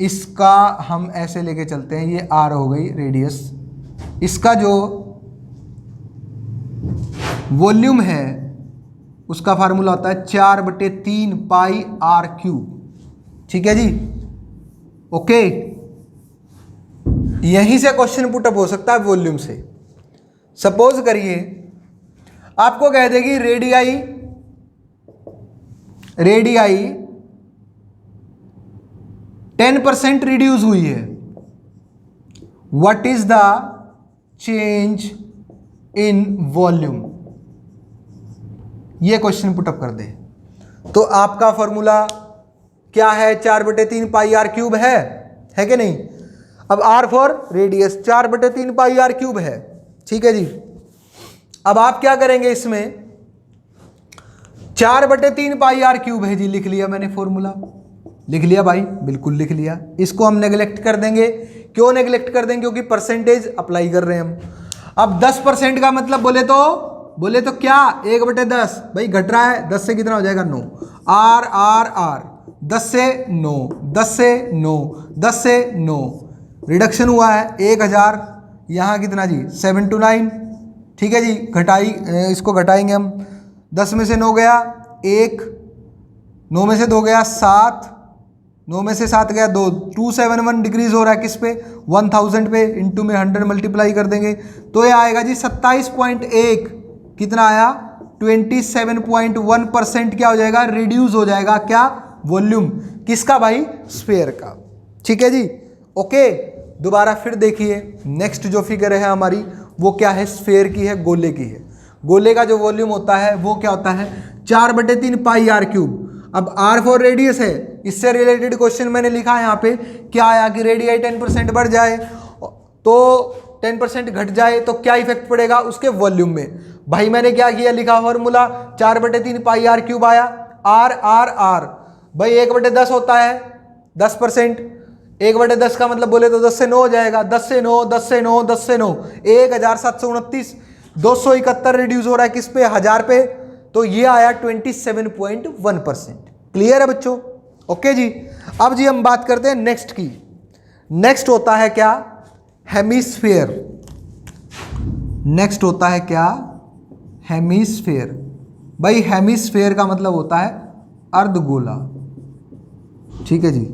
इसका हम ऐसे लेके चलते हैं, ये आर हो गई रेडियस। इसका जो वॉल्यूम है उसका फार्मूला होता है 4/3 पाई आर क्यूब। ठीक है जी, ओके। यहीं से क्वेश्चन पुटअप हो सकता है वॉल्यूम से। सपोज करिए आपको कह देगी रेडियाई 10% रिड्यूस हुई है, what is the change in volume. ये क्वेश्चन पुटअप कर दे तो आपका फॉर्मूला क्या है, 4/3 पाई आर क्यूब है कि नहीं। अब R for radius 4/3 pi R cube है। ठीक है जी, अब आप क्या करेंगे, इसमें 4/3 पाई आर क्यूब है जी, लिख लिया मैंने फॉर्मूला, लिख लिया भाई, बिल्कुल लिख लिया। इसको हम नेग्लेक्ट कर देंगे। क्यों नेग्लेक्ट कर देंगे, क्योंकि परसेंटेज अप्लाई कर रहे हैं हम। अब 10% का मतलब बोले तो क्या, 1/10 भाई घट रहा है, 10 से कितना हो जाएगा 9, आर आर आर, 10 से 9, 10 से 9, 10 से 9, रिडक्शन हुआ है 1000, यहाँ कितना जी 7 to 9। ठीक है जी, इसको घटाएंगे हम, 10 में से 9 गया 1, 9 में से 2 गया 7, 9 में से 7 गया 2, 271 डिक्रीज हो रहा है किस पे, 1000 पे, इंटू में 100 मल्टीप्लाई कर देंगे तो ये आएगा जी 27.1, कितना आया 27.1% क्या हो जाएगा, रिड्यूस हो जाएगा क्या, वॉल्यूम। किसका भाई, स्फीयर का। ठीक है जी, ओके। दोबारा फिर देखिए, नेक्स्ट जो फिगर है हमारी वो क्या है, स्फीयर की है, गोले की है। गोले का जो वॉल्यूम होता है वो क्या होता है, 4/3 पाई आर क्यूब। अब आर फॉर रेडियस है, इससे रिलेटेड क्वेश्चन मैंने लिखा है यहाँ पे, क्या आया कि रेडियाई 10% बढ़ जाए तो 10% घट जाए तो क्या इफेक्ट पड़ेगा उसके वॉल्यूम में। भाई मैंने क्या किया, लिखा फॉर्मूला 4/3 पाई आर क्यूब आया, आर आर आर भाई 1/10 होता है 10%, 1/10 का मतलब बोले तो 10 से 9 हो जाएगा, 10 से 9, 10 से 9, 10 से 9, 1729, 271 रिड्यूस हो रहा है किस पे, 1000 पे, तो ये आया 27.1%। क्लियर है बच्चों, ओके जी। अब जी हम बात करते हैं नेक्स्ट की। नेक्स्ट होता है क्या, हेमिस्फीयर। नेक्स्ट होता है क्या, हेमिस्फीयर। भाई हेमिस्फीयर का मतलब होता है अर्धगोला। ठीक है जी,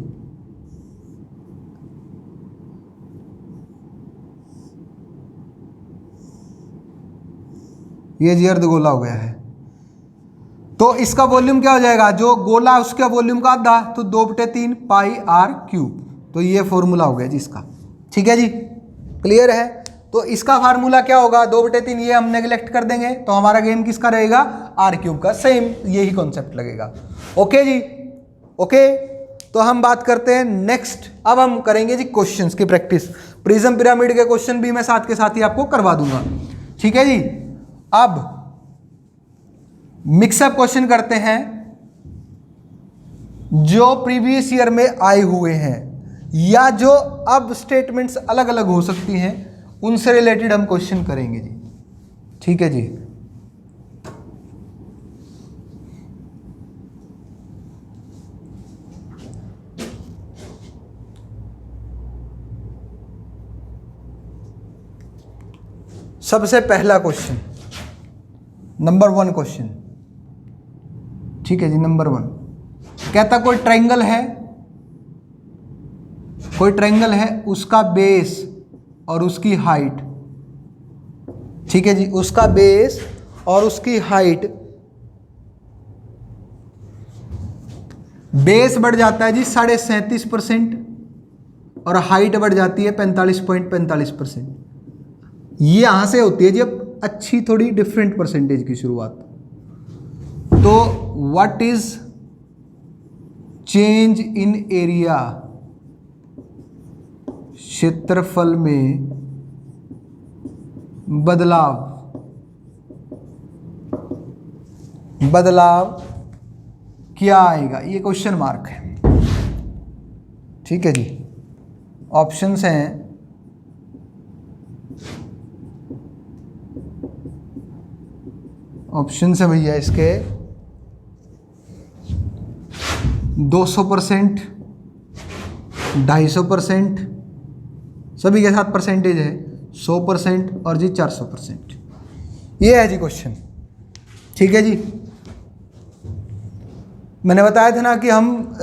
ये जी अर्धगोला हो गया है। तो इसका वॉल्यूम क्या हो जाएगा, जो गोला उसका वॉल्यूम का आधा, तो 2/3 पाई आर क्यूब। तो ये फॉर्मूला हो गया जी इसका। ठीक है जी, क्लियर है। तो इसका फार्मूला क्या होगा, 2/3, ये हम नेगलेक्ट कर देंगे, तो हमारा गेन किसका रहेगा, आर क्यूब का। सेम यही कॉन्सेप्ट लगेगा। ओके जी, ओके। तो हम बात करते हैं नेक्स्ट। अब हम करेंगे जी क्वेश्चंस की प्रैक्टिस। प्रिज्म पिरामिड के क्वेश्चन भी मैं साथ के साथ ही आपको करवा दूंगा। ठीक है जी। अब मिक्सअप क्वेश्चन करते हैं जो प्रीवियस ईयर में आए हुए हैं, या जो अब स्टेटमेंट्स अलग अलग हो सकती हैं, उनसे रिलेटेड हम क्वेश्चन करेंगे जी। ठीक है जी। सबसे पहला क्वेश्चन, नंबर 1 क्वेश्चन। ठीक है जी, नंबर 1 कहता कोई ट्रायंगल है, कोई ट्रायंगल है, उसका बेस और उसकी हाइट, ठीक है जी, उसका बेस और उसकी हाइट, बेस बढ़ जाता है जी 37.5% और हाइट बढ़ जाती है 45.45%। ये यहां से होती है जी अब अच्छी थोड़ी डिफरेंट परसेंटेज की शुरुआत। तो what is change in area, क्षेत्रफल में बदलाव क्या आएगा, ये क्वेश्चन मार्क है। ठीक है जी। ऑप्शंस हैं भैया इसके 200%, 250%, सभी के साथ परसेंटेज है, 100% और जी 400%। ये है जी क्वेश्चन। ठीक है जी। मैंने बताया था ना कि हम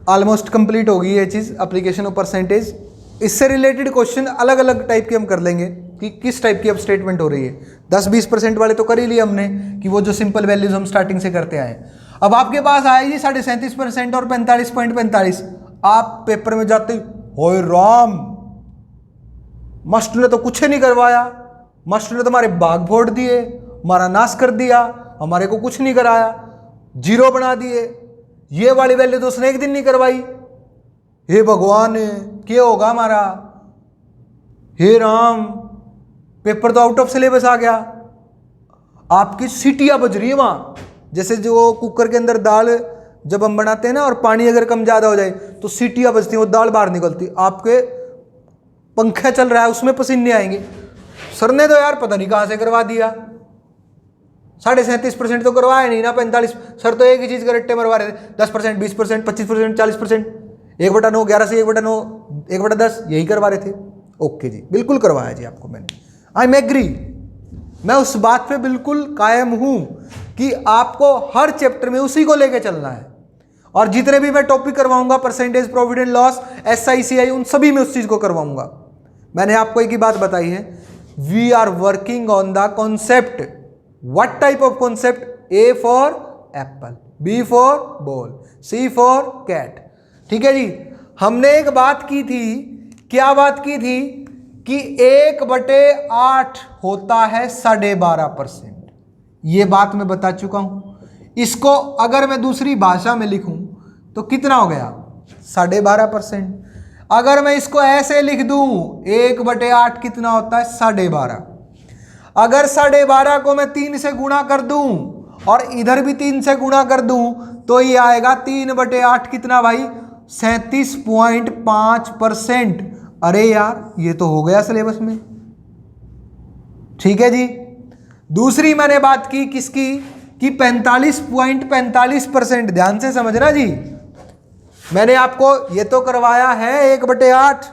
ऑलमोस्ट कंप्लीट होगी ये चीज़, एप्लीकेशन ऑफ परसेंटेज। इससे रिलेटेड क्वेश्चन अलग अलग टाइप के हम कर लेंगे कि किस टाइप की अब स्टेटमेंट हो रही है। 10-20% वाले तो कर ही लिए हमने, कि वो जो सिंपल वैल्यूज हम स्टार्टिंग से करते आए। अब आपके पास आएगी 37.5% और 45.45। आप पेपर में जाते होए राम, मास्टर ने तो कुछ नहीं करवाया, मास्टर ने तो हमारे बाग फोड़ दिए, हमारा नाश कर दिया, हमारे को कुछ नहीं कराया, 0 बना दिए, ये वाली वैल्यू तो उसने एक दिन नहीं करवाई। हे भगवान, क्या होगा हमारा, हे राम, पेपर तो आउट ऑफ सिलेबस आ गया। आपकी सीटियां बज रही है वहां, जैसे जो कुकर के अंदर दाल जब हम बनाते हैं ना, और पानी अगर कम ज्यादा हो जाए तो सीटियां बजती हैं, वो दाल बाहर निकलती। आपके पंखा चल रहा है, उसमें पसीने आएंगे। सर ने तो यार पता नहीं कहां से करवा दिया, 37.5% तो करवाया नहीं ना, 45। सर तो एक ही चीज के रट्टे मरवा रहे थे, 10%, 20%, 25%, 40%, 1/9, 11 से 1/9, 1/10, यही करवा रहे थे। ओके जी, बिल्कुल करवाया जी आपको मैंने। आई एम एग्री, मैं उस बात पे बिल्कुल कायम हूं कि आपको हर चैप्टर में उसी को लेके चलना है, और जितने भी मैं टॉपिक करवाऊंगा, परसेंटेज, प्रोविडेंट लॉस, SICI, उन सभी में उस चीज को करवाऊंगा। मैंने आपको एक ही बात बताई है, we are working on the concept. What type of concept? A for apple, B for ball, C for cat. ठीक है जी। हमने एक बात की थी, क्या बात की थी, कि 1/8 होता है 12.5%। ये बात मैं बता चुका हूं। इसको अगर मैं दूसरी भाषा में लिखूं तो कितना हो गया, 12.5%। अगर मैं इसको ऐसे लिख दूं, 1/8 कितना होता है, 12.5। अगर 12.5 को मैं 3 से गुणा कर दूं और इधर भी 3 से गुणा कर दूं, तो ये आएगा 3/8 कितना भाई, 37.5%। अरे यार, ये तो हो गया सिलेबस में। ठीक है जी। दूसरी मैंने बात की किसकी, कि 45.45%। ध्यान से समझना जी, मैंने आपको ये तो करवाया है 1/8।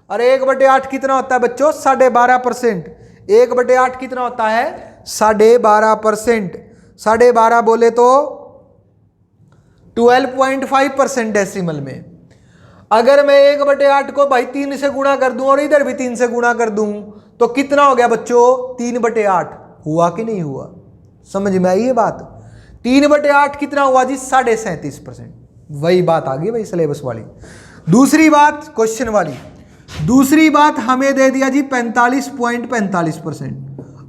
अरे 1/8 कितना होता है बच्चों, 12.5%। 1/8 कितना होता है, 12.5%। 12.5 बोले तो 12.5% डेसिमल में। अगर मैं 1/8 को भाई 3 से गुणा कर दूं और इधर भी 3 से गुणा कर दूं, तो कितना हो गया बच्चों, 3/8। हुआ कि नहीं हुआ, समझ में आई ये बात। 3/8 कितना हुआ जी? 37.5%। वही बात आ गई भाई सिलेबस वाली। दूसरी बात क्वेश्चन वाली, दूसरी बात हमें दे दिया जी 45.45%।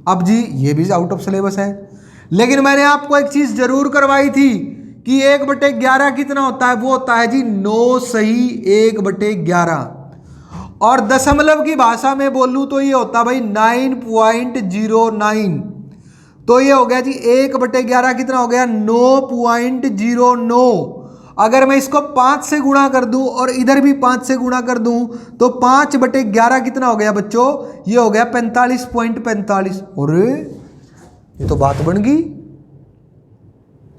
अब जी ये भी आउट ऑफ सिलेबस है, लेकिन मैंने आपको एक चीज जरूर करवाई थी कि 1/11 कितना होता है? वो होता है जी 9 सही 1/11, और दशमलव की भाषा में बोलूं तो ये होता है भाई 9.09। तो ये हो गया जी 1/11 कितना हो गया? 9.09। अगर मैं इसको 5 से गुणा कर दूं और इधर भी 5 से गुणा कर दूं तो 5/11 कितना हो गया बच्चों? ये हो गया 45.45। अरे ये तो बात बन गई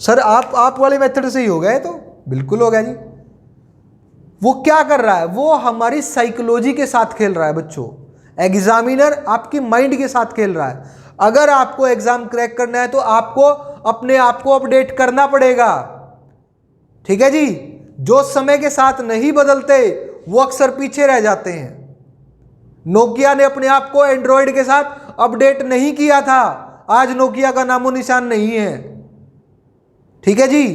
सर, आप वाले मेथड से ही हो गया है। तो बिल्कुल हो गया जी। वो क्या कर रहा है? वो हमारी साइकोलॉजी के साथ खेल रहा है बच्चों। एग्जामिनर आपकी माइंड के साथ खेल रहा है। अगर आपको एग्जाम क्रैक करना है तो आपको अपने आप को अपडेट करना पड़ेगा, ठीक है जी। जो समय के साथ नहीं बदलते वो अक्सर पीछे रह जाते हैं। नोकिया ने अपने आप को एंड्रॉयड के साथ अपडेट नहीं किया था, आज नोकिया का नामो निशान नहीं है, ठीक है जी।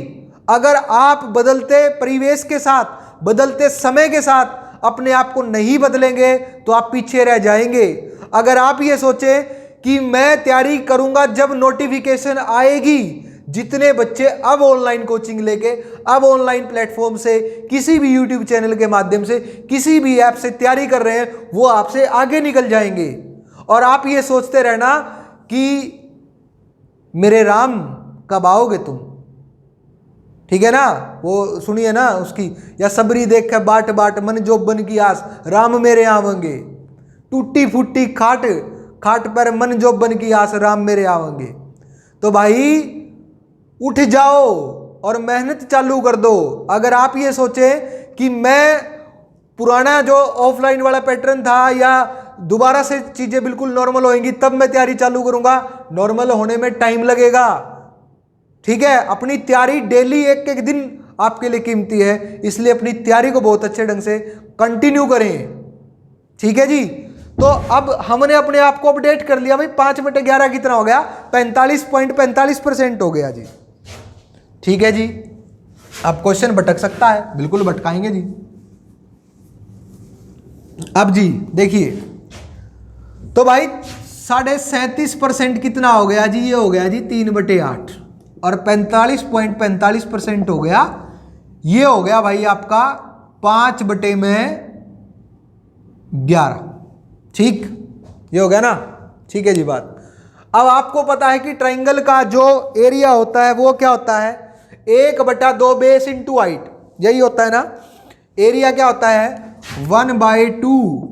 अगर आप बदलते परिवेश के साथ, बदलते समय के साथ अपने आप को नहीं बदलेंगे तो आप पीछे रह जाएंगे। अगर आप ये सोचे कि मैं तैयारी करूंगा जब नोटिफिकेशन आएगी, जितने बच्चे अब ऑनलाइन कोचिंग लेके, अब ऑनलाइन प्लेटफॉर्म से, किसी भी यूट्यूब चैनल के माध्यम से, किसी भी ऐप से तैयारी कर रहे हैं, वो आपसे आगे निकल जाएंगे। और आप ये सोचते रहना कि मेरे राम कब आओगे तुम, ठीक है ना। वो सुनिए ना उसकी, या सबरी देख के बाट बाट मन जोबन की आस, राम मेरे आवेंगे। टूटी फूटी खाट, खाट पर मन जोबन की आस, राम मेरे आवेंगे। तो भाई उठ जाओ और मेहनत चालू कर दो। अगर आप ये सोचे कि मैं पुराना जो ऑफलाइन वाला पैटर्न था या दोबारा से चीजें बिल्कुल नॉर्मल होंगी तब मैं तैयारी चालू करूंगा, नॉर्मल होने में टाइम लगेगा, ठीक है। अपनी तैयारी डेली एक एक दिन आपके लिए कीमती है, इसलिए अपनी तैयारी को बहुत अच्छे ढंग से कंटिन्यू करें, ठीक है जी। तो अब हमने अपने आप को अपडेट कर लिया भाई। 5/11 कितना हो गया? 45.45% हो गया जी, ठीक है जी। अब क्वेश्चन भटक सकता है, बिल्कुल भटकाएंगे जी। अब जी देखिए, तो भाई 37.5% कितना हो गया जी? ये हो गया जी 3/8, और 45.45% हो गया, ये हो गया भाई आपका 5/11, ठीक, ये हो गया ना, ठीक है जी बात। अब आपको पता है कि ट्राइंगल का जो एरिया होता है वो क्या होता है? 1/2 बेस इंटू हाइट, यही होता है ना। एरिया क्या होता है? 1/2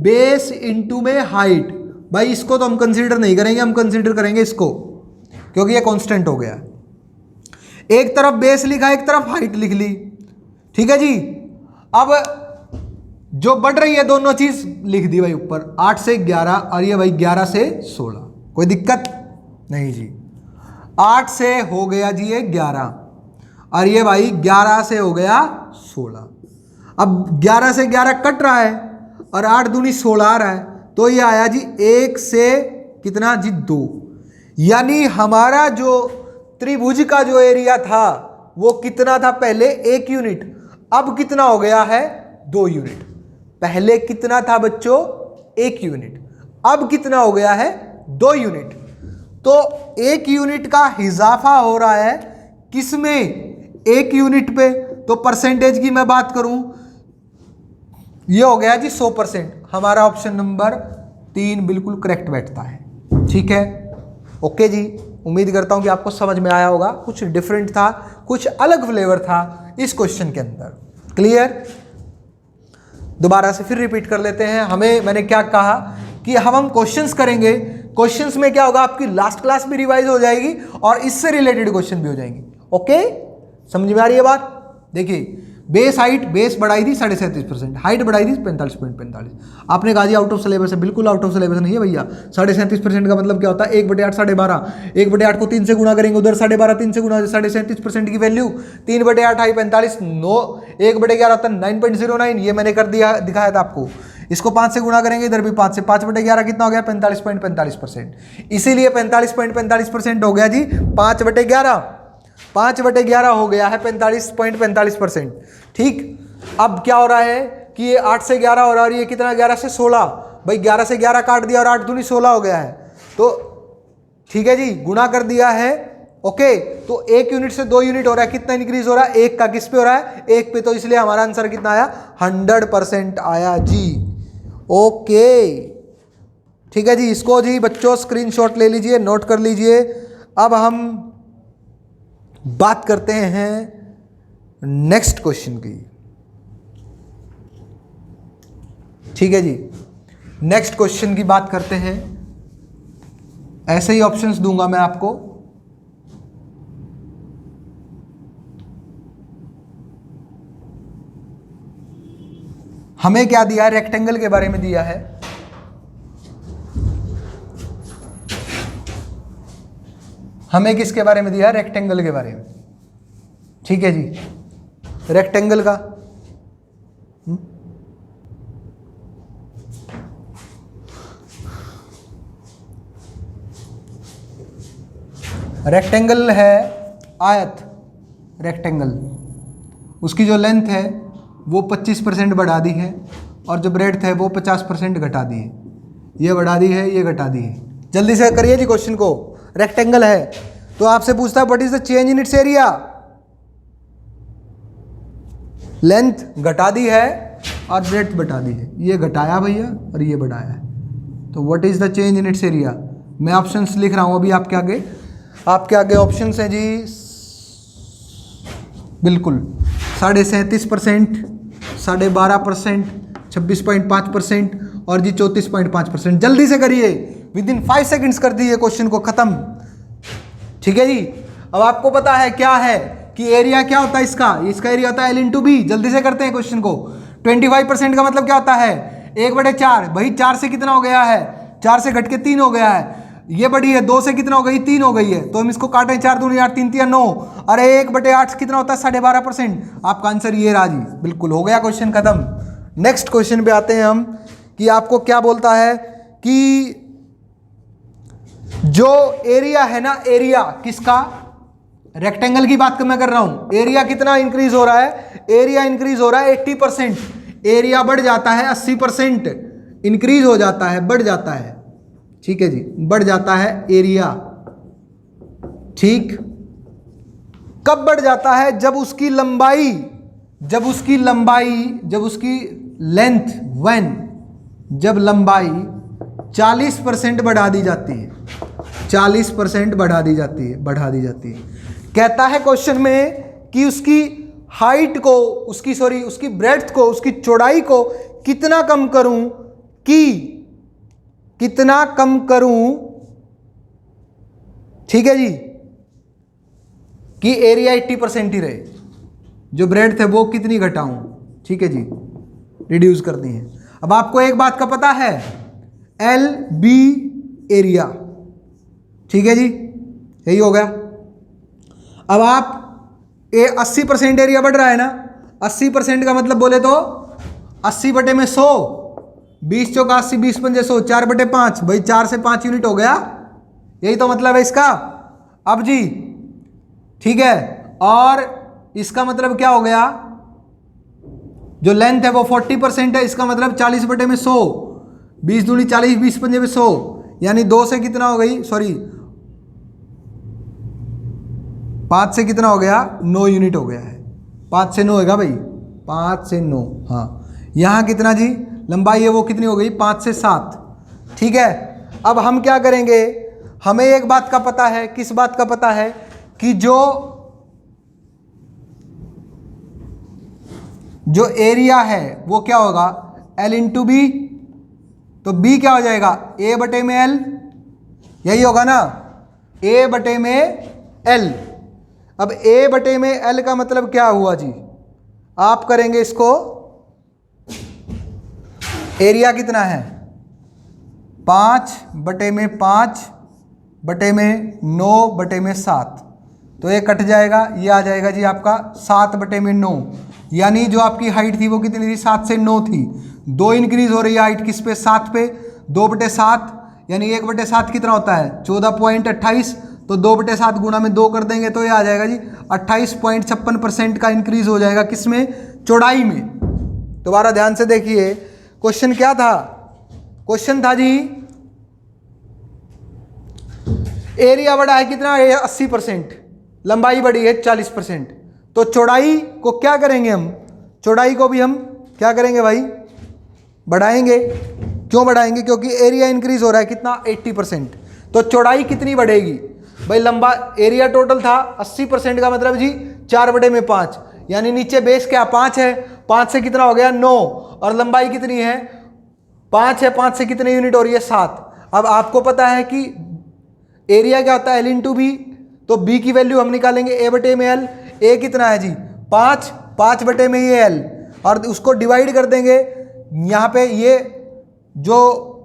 बेस इंटू में हाइट। भाई इसको तो हम कंसीडर नहीं करेंगे, हम कंसीडर करेंगे इसको, क्योंकि ये कांस्टेंट हो गया। एक तरफ बेस लिखा, एक तरफ हाइट लिख ली, ठीक है जी। अब जो बढ़ रही है दोनों चीज लिख दी भाई ऊपर, 8 से 11, और ये भाई 11 से 16, कोई दिक्कत नहीं जी। 8 से हो गया जी ये 11, और ये भाई 11 से हो गया 16। अब 11 से 11 कट रहा है और 8 दूनी 16 आ रहा है, तो ये आया जी 1 से कितना जी 2। यानी हमारा जो त्रिभुज का जो एरिया था वो कितना था? पहले 1 यूनिट, अब कितना हो गया है? 2 यूनिट। पहले कितना था बच्चों? 1 यूनिट, अब कितना हो गया है? 2 यूनिट। तो 1 यूनिट का इजाफा हो रहा है किसमें? 1 यूनिट पे। तो परसेंटेज की मैं बात करूं, ये हो गया जी 100%। हमारा ऑप्शन नंबर 3 बिल्कुल करेक्ट बैठता है, ठीक है। ओके जी, उम्मीद करता हूं कि आपको समझ में आया होगा। कुछ डिफरेंट था, कुछ अलग फ्लेवर था इस क्वेश्चन के अंदर। क्लियर? दोबारा से फिर रिपीट कर लेते हैं। मैंने क्या कहा कि हम क्वेश्चंस करेंगे, क्वेश्चंस में क्या होगा? आपकी लास्ट क्लास भी रिवाइज हो जाएगी और इससे रिलेटेड क्वेश्चन भी हो जाएंगे। ओके, समझ में आ रही है बात? देखिए, बेस हाइट, बेस बढ़ाई थी 37.5%, हाइट बढ़ाई थी 45.45। आपने कहा जी आउट ऑफ सिलेबस है, बिल्कुल आउट ऑफ सिलेबस नहीं है भैया। 37.5% का मतलब क्या होता है? 1/8 12.5, 1/8 को 3 से गुणा करेंगे, उधर 12.5 3 से गुणा, 37.5% की वैल्यू 3/8 हाई 45, 9 1/11 होता है 9.09। ये मैंने कर दिया, दिखाया था आपको। इसको 5 से गुणा करेंगे, इधर भी 5 से, 5/11 कितना हो गया? 45.45%। इसीलिए 45.45% हो गया जी 5/11। 5/11 हो गया है 45.45%। ठीक, अब क्या हो रहा है कि ये 8 से 11 हो रहा है और ये कितना 11 से 16। भाई 11 से 11 काट दिया और 8 दूनी 16 हो गया है, तो ठीक है जी, गुणा कर दिया है। ओके, तो 1 यूनिट से 2 यूनिट हो रहा है, कितना इंक्रीज हो रहा है? 1 का किस पे हो रहा है? 1 पे, तो इसलिए हमारा आंसर कितना आया? 100% आया जी। ओके ठीक है जी, इसको जी बच्चों स्क्रीनशॉट ले लीजिए, नोट कर लीजिए। अब हम बात करते हैं नेक्स्ट क्वेश्चन की। ठीक है जी, नेक्स्ट क्वेश्चन की बात करते हैं। ऐसे ही ऑप्शंस दूंगा मैं आपको। हमें क्या दिया है? रेक्टेंगल के बारे में दिया है। हमें किसके बारे में दिया है? रेक्टेंगल के बारे में। ठीक है जी, रेक्टेंगल का रेक्टेंगल है आयत। रेक्टेंगल, उसकी जो लेंथ है वो 25% बढ़ा दी है और जो ब्रेड्थ है वो 50% घटा दी है। ये बढ़ा दी है, ये घटा दी है। जल्दी से करिए जी क्वेश्चन को। रेक्टेंगल है तो आपसे पूछता है what is the change in its area. Length घटा दी है और ब्रेड्थ बढ़ा दी है। ये घटाया भैया और ये बढ़ाया है, तो what is the change in its area. मैं ऑप्शंस लिख रहा हूं अभी आपके आगे ऑप्शंस हैं जी। बिल्कुल 37.5%, 12.5%, 26.5% और जी 34.5%। जल्दी से करिए, विद इन 5 सेकेंड्स कर दीजिए क्वेश्चन को खत्म। ठीक है जी, अब आपको पता है क्या है कि एरिया क्या होता है इसका एरिया होता है L/B। जल्दी से करते हैं क्वेश्चन को। 25% का मतलब क्या होता है? 1/4। भाई 4 से कितना हो गया है? 4 से घट के 3 हो गया है। ये बड़ी है, 2 से कितना हो गई? 3 हो गई है, तो हम इसको काटें 4 दूनी 8, 3 3 9। अरे 1/8 कितना होता है? 12.5%। आपका आंसर ये रहा जी। बिल्कुल हो गया क्वेश्चन खत्म। नेक्स्ट क्वेश्चन पे आते हैं हम कि आपको क्या बोलता है कि जो एरिया है ना, एरिया किसका? रेक्टेंगल की बात मैं कर रहा हूं। एरिया कितना इंक्रीज हो रहा है? एरिया इंक्रीज हो रहा है 80%। एरिया बढ़ जाता है 80%, इंक्रीज हो जाता है, बढ़ जाता है। ठीक है जी, बढ़ जाता है एरिया। ठीक, कब बढ़ जाता है? जब उसकी लेंथ जब लंबाई 40% बढ़ा दी जाती है। 40% बढ़ा दी जाती है। कहता है क्वेश्चन में कि उसकी हाइट को, उसकी ब्रेड्थ को, उसकी चौड़ाई को कितना कम करूं, ठीक है जी, कि एरिया 80% ही रहे। जो ब्रेड्थ है वो कितनी घटाऊं? ठीक है जी, रिड्यूस करनी है। अब आपको एक बात का पता है, LB एरिया। ठीक है जी, यही हो गया। अब आप 80% एरिया बढ़ रहा है ना, 80% का मतलब बोले तो 80/100, 20 चौका 80, 20 पंजे 100, 4/5। भाई 4 से 5 यूनिट हो गया, यही तो मतलब है इसका। अब जी ठीक है, और इसका मतलब क्या हो गया? जो लेंथ है वो 40% है, इसका मतलब 40/100, 20 दूनी 40, 20 पंजे 100, यानी 2 से कितना हो गई? 5 से कितना हो गया? 9 यूनिट हो गया है। 5 से 9 होगा भाई, 5 से 9। हाँ, यहाँ कितना जी लंबाई है वो कितनी हो गई? 5 से 7। ठीक है, अब हम क्या करेंगे? हमें एक बात का पता है। किस बात का पता है? कि जो एरिया है वो क्या होगा? L/B। तो B क्या हो जाएगा? A/L, यही होगा ना, A/L। अब A/L का मतलब क्या हुआ जी? आप करेंगे इसको, एरिया कितना है? 5/5/9/7, तो ये कट जाएगा, ये आ जाएगा जी आपका 7/9। यानी जो आपकी हाइट थी वो कितनी थी? 7 से 9 थी। 2 इंक्रीज हो रही है हाइट किस पे? 7 पे। 2/7 यानी 1/7 कितना होता है? 14.28। तो 2/7 गुणा में 2 कर देंगे तो ये आ जाएगा जी 28.56% का इंक्रीज हो जाएगा किसमें, चौड़ाई में। दोबारा ध्यान से देखिए क्वेश्चन क्या था, क्वेश्चन था जी एरिया बढ़ा है कितना, 80%, लंबाई बढ़ी है 40%, तो चौड़ाई को क्या करेंगे हम, चौड़ाई को भी हम क्या करेंगे भाई, बढ़ाएंगे। क्यों बढ़ाएंगे, क्योंकि एरिया इंक्रीज हो रहा है कितना, 80%, तो चौड़ाई कितनी बढ़ेगी भाई, लंबा एरिया टोटल था 80% का मतलब जी 4/5, यानी नीचे बेस क्या 5 है, 5 से कितना हो गया 9, और लंबाई कितनी है 5 है, 5 से कितने यूनिट हो रही है 7। अब आपको पता है कि एरिया क्या होता है L/B, तो B की वैल्यू हम निकालेंगे A/L, A कितना है जी 5, 5/L, और उसको डिवाइड कर देंगे यहाँ पे, ये जो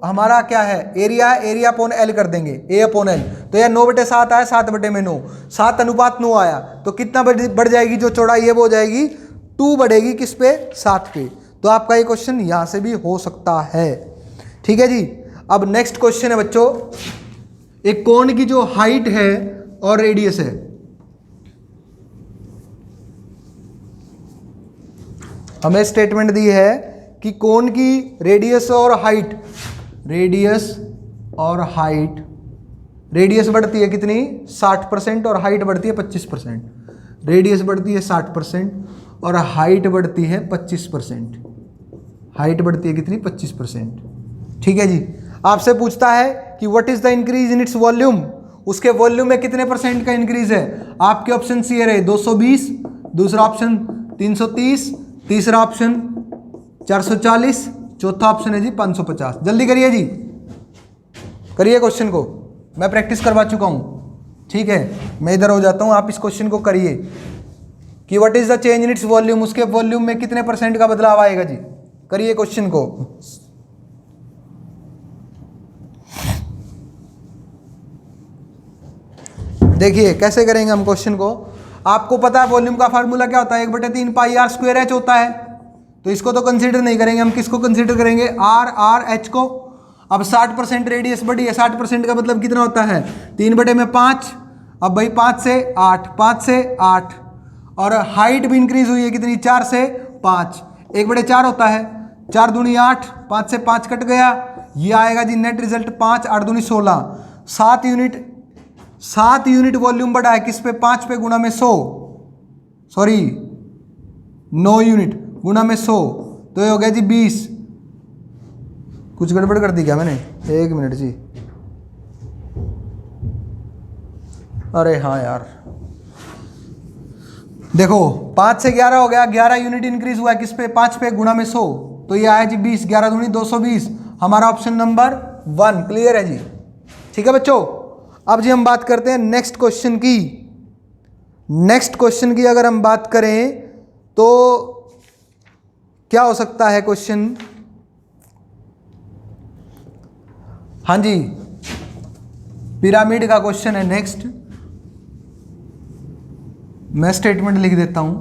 हमारा क्या है एरिया है, एरिया अपॉन L कर देंगे, A/L, तो यह 9/7 आया, 7/9, 7:9 आया, तो कितना बढ़ जाएगी जो चौड़ाई है वो हो जाएगी 2 बढ़ेगी किस पे, 7 पे। तो आपका ये क्वेश्चन यहाँ से भी हो सकता है, ठीक है जी। अब नेक्स्ट क्वेश्चन है बच्चों, एक कोण की जो हाइट है और रेडियस है, हमें स्टेटमेंट दी है कि कोण की रेडियस और हाइट, रेडियस और हाइट, रेडियस बढ़ती है कितनी 60% और हाइट बढ़ती है 25%, रेडियस बढ़ती है 60% और हाइट बढ़ती है 25%, हाइट बढ़ती है कितनी 25%, ठीक है जी। आपसे पूछता है कि what is the increase in its volume, उसके वॉल्यूम में कितने % का इंक्रीज है। आपके ऑप्शन ये रहे 220, दूसरा ऑप्शन 330, तीसरा ऑप्शन 440, चौथा ऑप्शन है जी 550। जल्दी करिए जी, करिए क्वेश्चन को, मैं प्रैक्टिस करवा चुका हूँ, ठीक है, मैं इधर हो जाता हूँ, आप इस क्वेश्चन को करिए कि what is the change in its volume, उसके वॉल्यूम में कितने % का बदलाव आएगा जी। करिए क्वेश्चन को। देखिए कैसे करेंगे हम क्वेश्चन को, आपको पता है वॉल्यूम का फार्मूला क्या होता है, 1/3 पाई r स्क्वायर h होता है, तो इसको तो कंसीडर नहीं करेंगे हम, किसको कंसीडर करेंगे, r h को। अब 60% रेडियस बढ़ी है, 60% का मतलब कितना होता है 3/5, अब भाई 5 से 8, 5 से 8, और हाइट भी इंक्रीज हुई है कितनी 4 से 5, 1/4 होता है, 4 दूनी 8, 5 से 5 कट गया, ये आएगा जी नेट रिजल्ट 5, 8 दूनी 16, 7 यूनिट वॉल्यूम बढ़ा है किस पे, 5 पे गुणा में 100, सॉरी 9 यूनिट गुणा में 100, तो ये हो गया जी 20। कुछ गड़बड़ कर दी क्या मैंने, 1 मिनट जी, अरे हाँ यार, देखो 5 से 11 हो गया, 11 यूनिट इंक्रीज हुआ है किस पे, 5 पे गुणा में 100, तो ये आया जी 20, 11 दूनी 220, हमारा ऑप्शन नंबर 1 क्लियर है जी, ठीक है बच्चों। अब जी हम बात करते हैं नेक्स्ट क्वेश्चन की। नेक्स्ट क्वेश्चन की अगर हम बात करें तो क्या हो सकता है क्वेश्चन, हाँ जी पिरामिड का क्वेश्चन है नेक्स्ट, मैं स्टेटमेंट लिख देता हूं।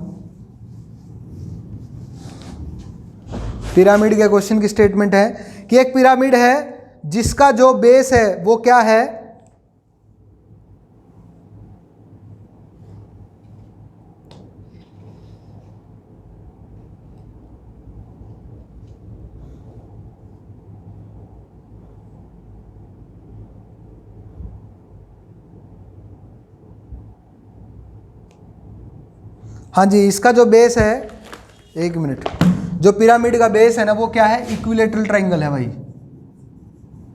पिरामिड के क्वेश्चन की स्टेटमेंट है कि एक पिरामिड है जिसका जो बेस है वो क्या है, हाँ जी इसका जो बेस है, 1 मिनट, जो पिरामिड का बेस है ना वो क्या है, इक्विलेटरल ट्रायंगल है भाई।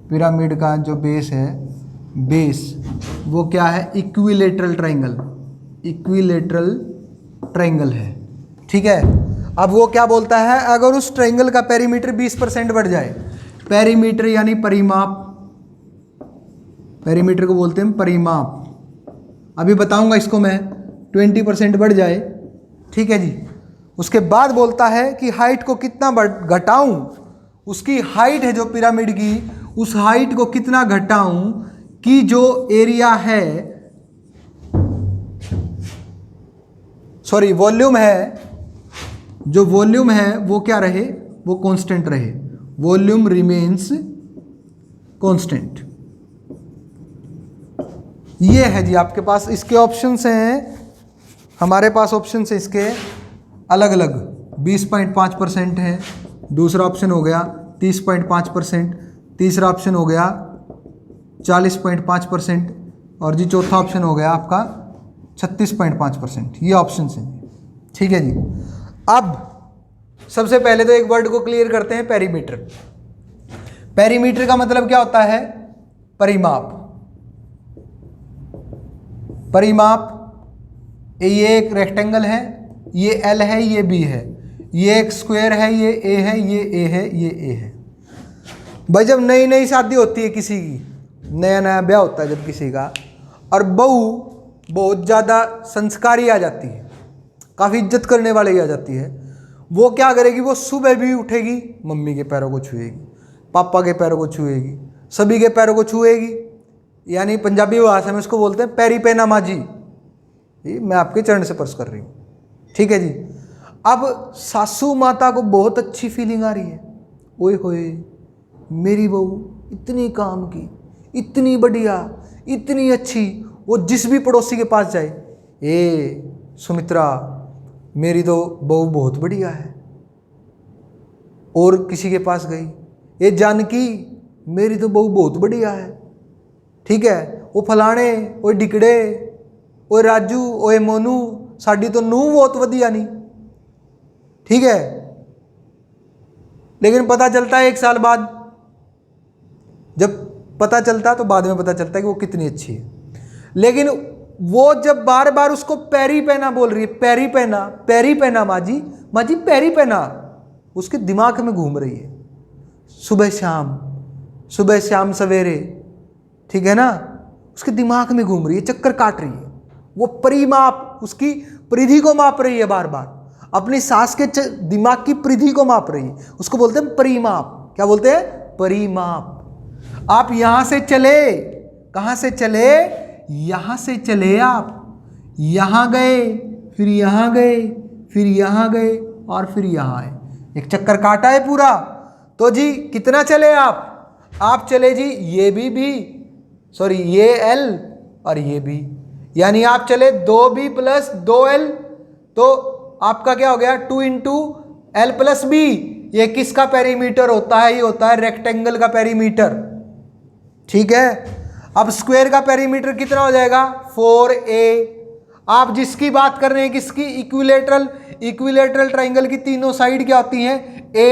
पिरामिड का जो बेस है, बेस वो क्या है, इक्विलेटरल ट्रायंगल, इक्विलेटरल ट्रायंगल है, ठीक है। अब वो क्या बोलता है, अगर उस ट्रायंगल का पेरीमीटर 20% बढ़ जाए, पेरीमीटर यानी परिमाप, पेरीमीटर को बोलते हैं परिमाप, अभी बताऊंगा इसको मैं, 20% बढ़ जाए, ठीक है जी। उसके बाद बोलता है कि हाइट को कितना घटाऊं, उसकी हाइट है जो पिरामिड की, उस हाइट को कितना घटाऊं कि जो एरिया है, सॉरी वॉल्यूम है, जो वॉल्यूम है वो क्या रहे, वो कांस्टेंट रहे, वॉल्यूम रिमेन्स कांस्टेंट, ये है जी आपके पास, इसके ऑप्शंस हैं, हमारे पास ऑप्शंस है इसके अलग अलग। 20.5% है, दूसरा ऑप्शन हो गया 30.5%, तीसरा ऑप्शन हो गया 40.5% और जी चौथा ऑप्शन हो गया आपका 36.5%। ये ऑप्शंस हैं, ठीक है जी। अब सबसे पहले तो एक वर्ड को क्लियर करते हैं, पेरीमीटर। पेरीमीटर का मतलब क्या होता है? परिमाप। परिमाप, ये एक रेक्टेंगल है, ये एल है, ये बी है, ये एक स्क्वायर है, ये ए है, ये ए है, ये ए है। भाई जब नई नई शादी होती है किसी की, नया नया ब्याह होता है जब किसी का, और बहू बहुत ज़्यादा संस्कारी आ जाती है, काफ़ी इज्जत करने वाली आ जाती है, वो क्या करेगी? वो सुबह भी उठेगी, मम्मी के पैरों को छुएगी, पापा के पैरों को छुएगी, सभी के पैरों को छुएगी, यानी पंजाबी भाषा में उसको बोलते हैं पैरी पैना माजी, ये मैं आपके चरण से स्पर्श कर रही हूँ, ठीक है जी। अब सासू माता को बहुत अच्छी फीलिंग आ रही है, ओए होए मेरी बहू इतनी काम की, इतनी बढ़िया, इतनी अच्छी, वो जिस भी पड़ोसी के पास जाए, ए सुमित्रा मेरी तो बहू बहुत बढ़िया है। और किसी के पास गई, ये जानकी मेरी तो बहू बहुत बढ़िया है, ठीक है। वो फलाने, वो डिकड़े, वो राजू, ओए मोनू साड़ी तो नू बहुत वधिया नहीं, ठीक है। लेकिन पता चलता है 1 साल बाद, जब पता चलता तो बाद में पता चलता है कि वो कितनी अच्छी है। लेकिन वो जब बार बार उसको पैरी पहना बोल रही है, पैरी पहना, पैरी पहना माजी, माजी पैरी पहना, उसके दिमाग में घूम रही है सुबह शाम सवेरे, ठीक है ना, उसके दिमाग में घूम रही है, चक्कर काट रही है। वो परिमाप, उसकी परिधि को माप रही है, बार बार अपनी सांस के दिमाग की परिधि को माप रही है, उसको बोलते हैं परिमाप। क्या बोलते हैं? परिमाप। आप यहां से चले, कहां से चले? यहां से चले, आप यहां गए, फिर यहां गए, फिर यहां गए और फिर यहां आए, एक चक्कर काटा है पूरा। तो जी कितना चले आप चले जी ये ये एल और ये बी, यानी आप चले 2b + 2l, तो आपका क्या हो गया? 2 × l + b। ये किसका पेरीमीटर होता है? ये होता है रेक्टेंगल का पेरीमीटर, ठीक है। अब स्क्वायर का पेरीमीटर कितना हो जाएगा? 4a। आप जिसकी बात कर रहे हैं, किसकी? इक्विलेटरल ट्राइंगल की तीनों साइड क्या होती हैं? a,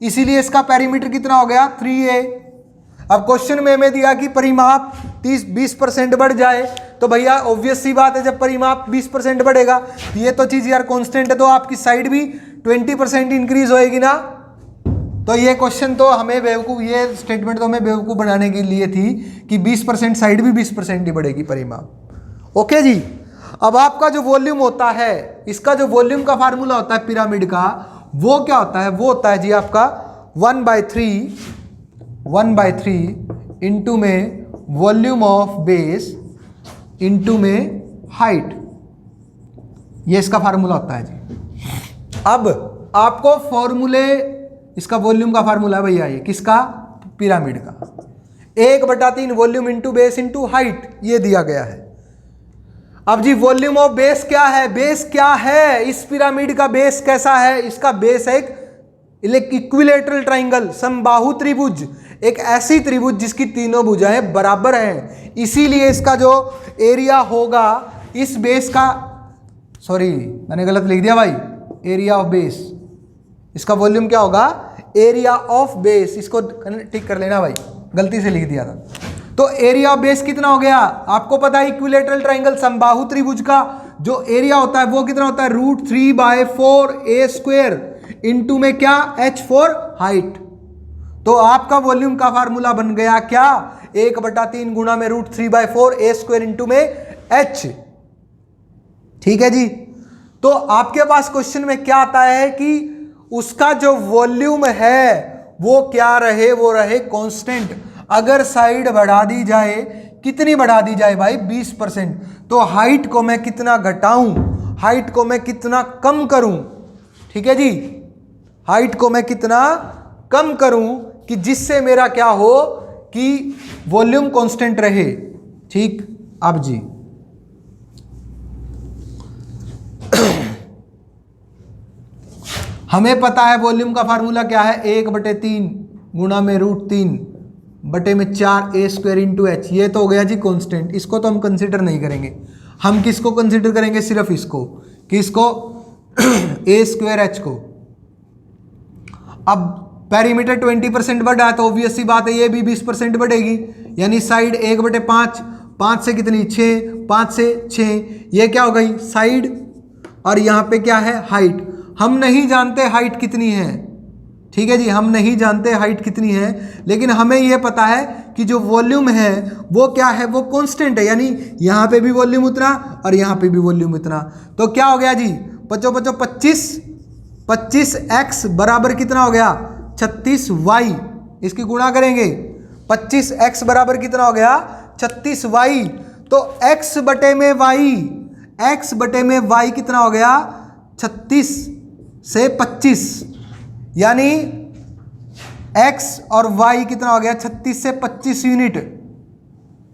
इसीलिए इसका पेरीमीटर कितना हो गया? 3a। अब क्वेश्चन में हमें दिया कि परिमाप 20% बढ़ जाए, तो भैया ऑब्वियस सी बात है, जब परिमाप 20% बढ़ेगा, ये तो चीज यार कांस्टेंट है, तो आपकी साइड भी 20% इंक्रीज होएगी ना। तो ये क्वेश्चन तो हमें बेवकूफ, ये स्टेटमेंट तो हमें बेवकूफ बनाने के लिए थी कि 20% साइड भी 20% ही बढ़ेगी परिमाप। ओके जी। अब आपका जो वॉल्यूम होता है, इसका जो वॉल्यूम का फार्मूला होता है पिरामिड का, वो क्या होता है? वो होता है जी आपका 1/3 इंटू में वॉल्यूम ऑफ बेस इंटू में हाइट, ये इसका फार्मूला होता है जी। अब आपको फॉर्मूले, इसका वॉल्यूम का फार्मूला है भैया, ये किसका? पिरामिड का। 1/3 volume into base into height, ये दिया गया है। अब जी वॉल्यूम ऑफ बेस क्या है? बेस क्या है? इस पिरामिड का बेस कैसा है? इसका बेस है एक इक्विलेटरल ट्राइंगल, समबाहु त्रिभुज, एक ऐसी त्रिभुज जिसकी तीनों भुजाएं बराबर हैं। इसीलिए इसका जो एरिया होगा इस बेस का, सॉरी मैंने गलत लिख दिया भाई, एरिया ऑफ बेस, इसका वॉल्यूम क्या होगा? एरिया ऑफ बेस, इसको ठीक कर लेना भाई, गलती से लिख दिया था। तो एरिया ऑफ बेस कितना हो गया? आपको पता है इक्विलेटरल ट्राइंगल समबाहु त्रिभुज का जो एरिया होता है वो कितना होता है? √3/4a² इंटू में क्या? h for height. तो आपका वॉल्यूम का फार्मूला बन गया क्या? 1/3 गुणा में √3/4a² इंटू में h, ठीक है जी। तो आपके पास क्वेश्चन में क्या आता है कि उसका जो वॉल्यूम है वो क्या रहे? वो रहे कांस्टेंट। अगर साइड बढ़ा दी जाए, कितनी बढ़ा दी जाए भाई? 20%। तो हाइट को मैं कितना घटाऊं, हाइट को मैं कितना कम करूं, ठीक है जी, हाइट को मैं कितना कम करूं कि जिससे मेरा क्या हो कि वॉल्यूम कांस्टेंट रहे। ठीक, अब जी हमें पता है वॉल्यूम का फार्मूला क्या है, 1/3 गुणा में √3 बटे में 4a² इंटू एच। ये तो हो गया जी कांस्टेंट, इसको तो हम कंसिडर नहीं करेंगे। हम किसको कंसिडर करेंगे, सिर्फ इसको, किसको, a² h को। अब पेरीमीटर 20% बढ़ा है तो ऑब्वियस सी बात है ये भी 20% बढ़ेगी, यानी साइड 1/5, 5 से कितनी 6, 5 से 6, ये क्या हो गई साइड, और यहाँ पे क्या है हाइट। हम नहीं जानते हाइट कितनी है, ठीक है जी, हम नहीं जानते हाइट कितनी है, लेकिन हमें यह पता है कि जो वॉल्यूम है वो क्या है, वो कांस्टेंट है, यानी यहाँ पे भी वॉल्यूम उतना और यहाँ पे भी वॉल्यूम उतना। तो क्या हो गया जी, 25 x बराबर कितना हो गया 36y, इसकी गुणा करेंगे, 25x बराबर कितना हो गया 36y। तो x बटे में y कितना हो गया 36 से 25, यानी x और y कितना हो गया 36 से 25 यूनिट,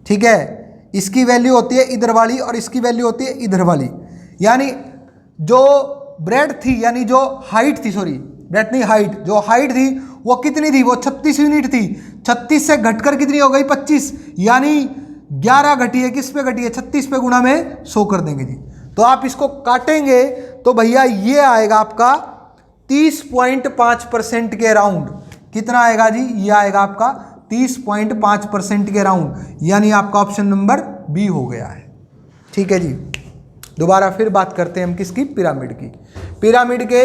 ठीक है। इसकी वैल्यू होती है इधर वाली और इसकी वैल्यू होती है इधर वाली, यानी जो ब्रेड थी, यानी जो हाइट थी, सॉरी ब्रेड नहीं हाइट, जो हाइट थी वो कितनी थी, वो 36 यूनिट थी। 36 से घटकर कितनी हो गई 25, यानी 11 घटी है, किस पे घटी है 36 पे, गुणा में 100 कर देंगे जी। तो आप इसको काटेंगे तो भैया ये आएगा आपका 30.5% के अराउंड। कितना आएगा जी, ये आएगा आपका 30.5% के अराउंड, यानी आपका ऑप्शन नंबर बी हो गया है, ठीक है जी। दोबारा फिर बात करते हैं हम किसकी, पिरामिड की। पिरामिड के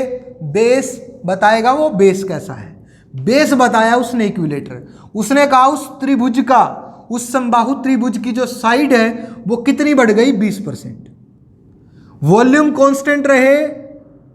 बेस बताएगा, वो बेस कैसा है, बेस बताया उसने इक्विलेटर, उसने कहा उस त्रिभुज का, उस समबाहु त्रिभुज की जो साइड है वो कितनी बढ़ गई 20%। वॉल्यूम कांस्टेंट रहे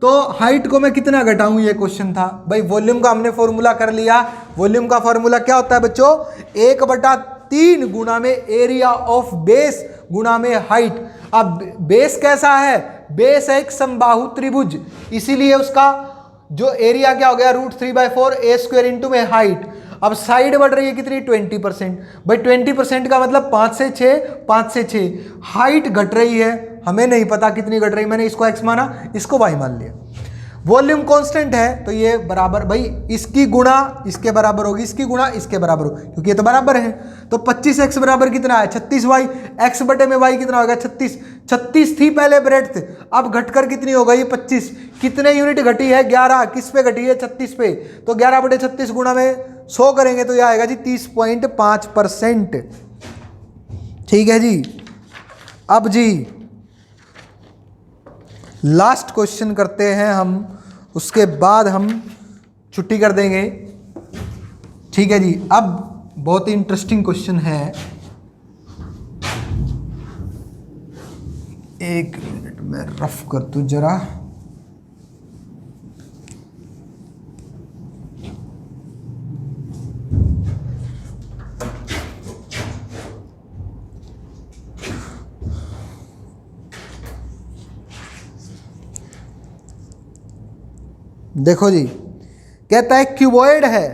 तो हाइट को मैं कितना घटाऊं, ये क्वेश्चन था भाई। वॉल्यूम का हमने फॉर्मूला कर लिया, वॉल्यूम का फॉर्मूला क्या होता है बच्चों, 1/3 गुणा में एरिया ऑफ बेस गुणा में हाइट। अब बेस कैसा है, बेस है एक समबाहु त्रिभुज, इसीलिए उसका जो एरिया क्या हो गया √3/4 a² इंटू में हाइट। अब साइड बढ़ रही है कितनी 20%, भाई 20% का मतलब 5 से 6, 5 से 6। हाइट घट रही है, हमें नहीं पता कितनी घट रही, मैंने इसको x माना, इसको y मान लिया। वॉल्यूम कांस्टेंट है तो ये बराबर, भाई इसकी गुणा इसके बराबर होगी, इसकी गुणा इसके बराबर होगी, क्योंकि ये तो बराबर है। तो 25x बराबर कितना है 36y, x बटे में y कितना होगा 36। 36 थी पहले ब्रेड्थ, अब घटकर कितनी हो गई 25। कितने यूनिट घटी है 11, किस पे घटी है 36 पे, तो 11/36 गुणा में 100 करेंगे तो यह आएगा जी 30.5%, ठीक है जी। अब जी लास्ट क्वेश्चन करते हैं हम, उसके बाद हम छुट्टी कर देंगे, ठीक है जी। अब बहुत ही इंटरेस्टिंग क्वेश्चन है, एक मिनट में रफ कर दूं जरा। देखो जी, कहता है क्यूबॉइड है,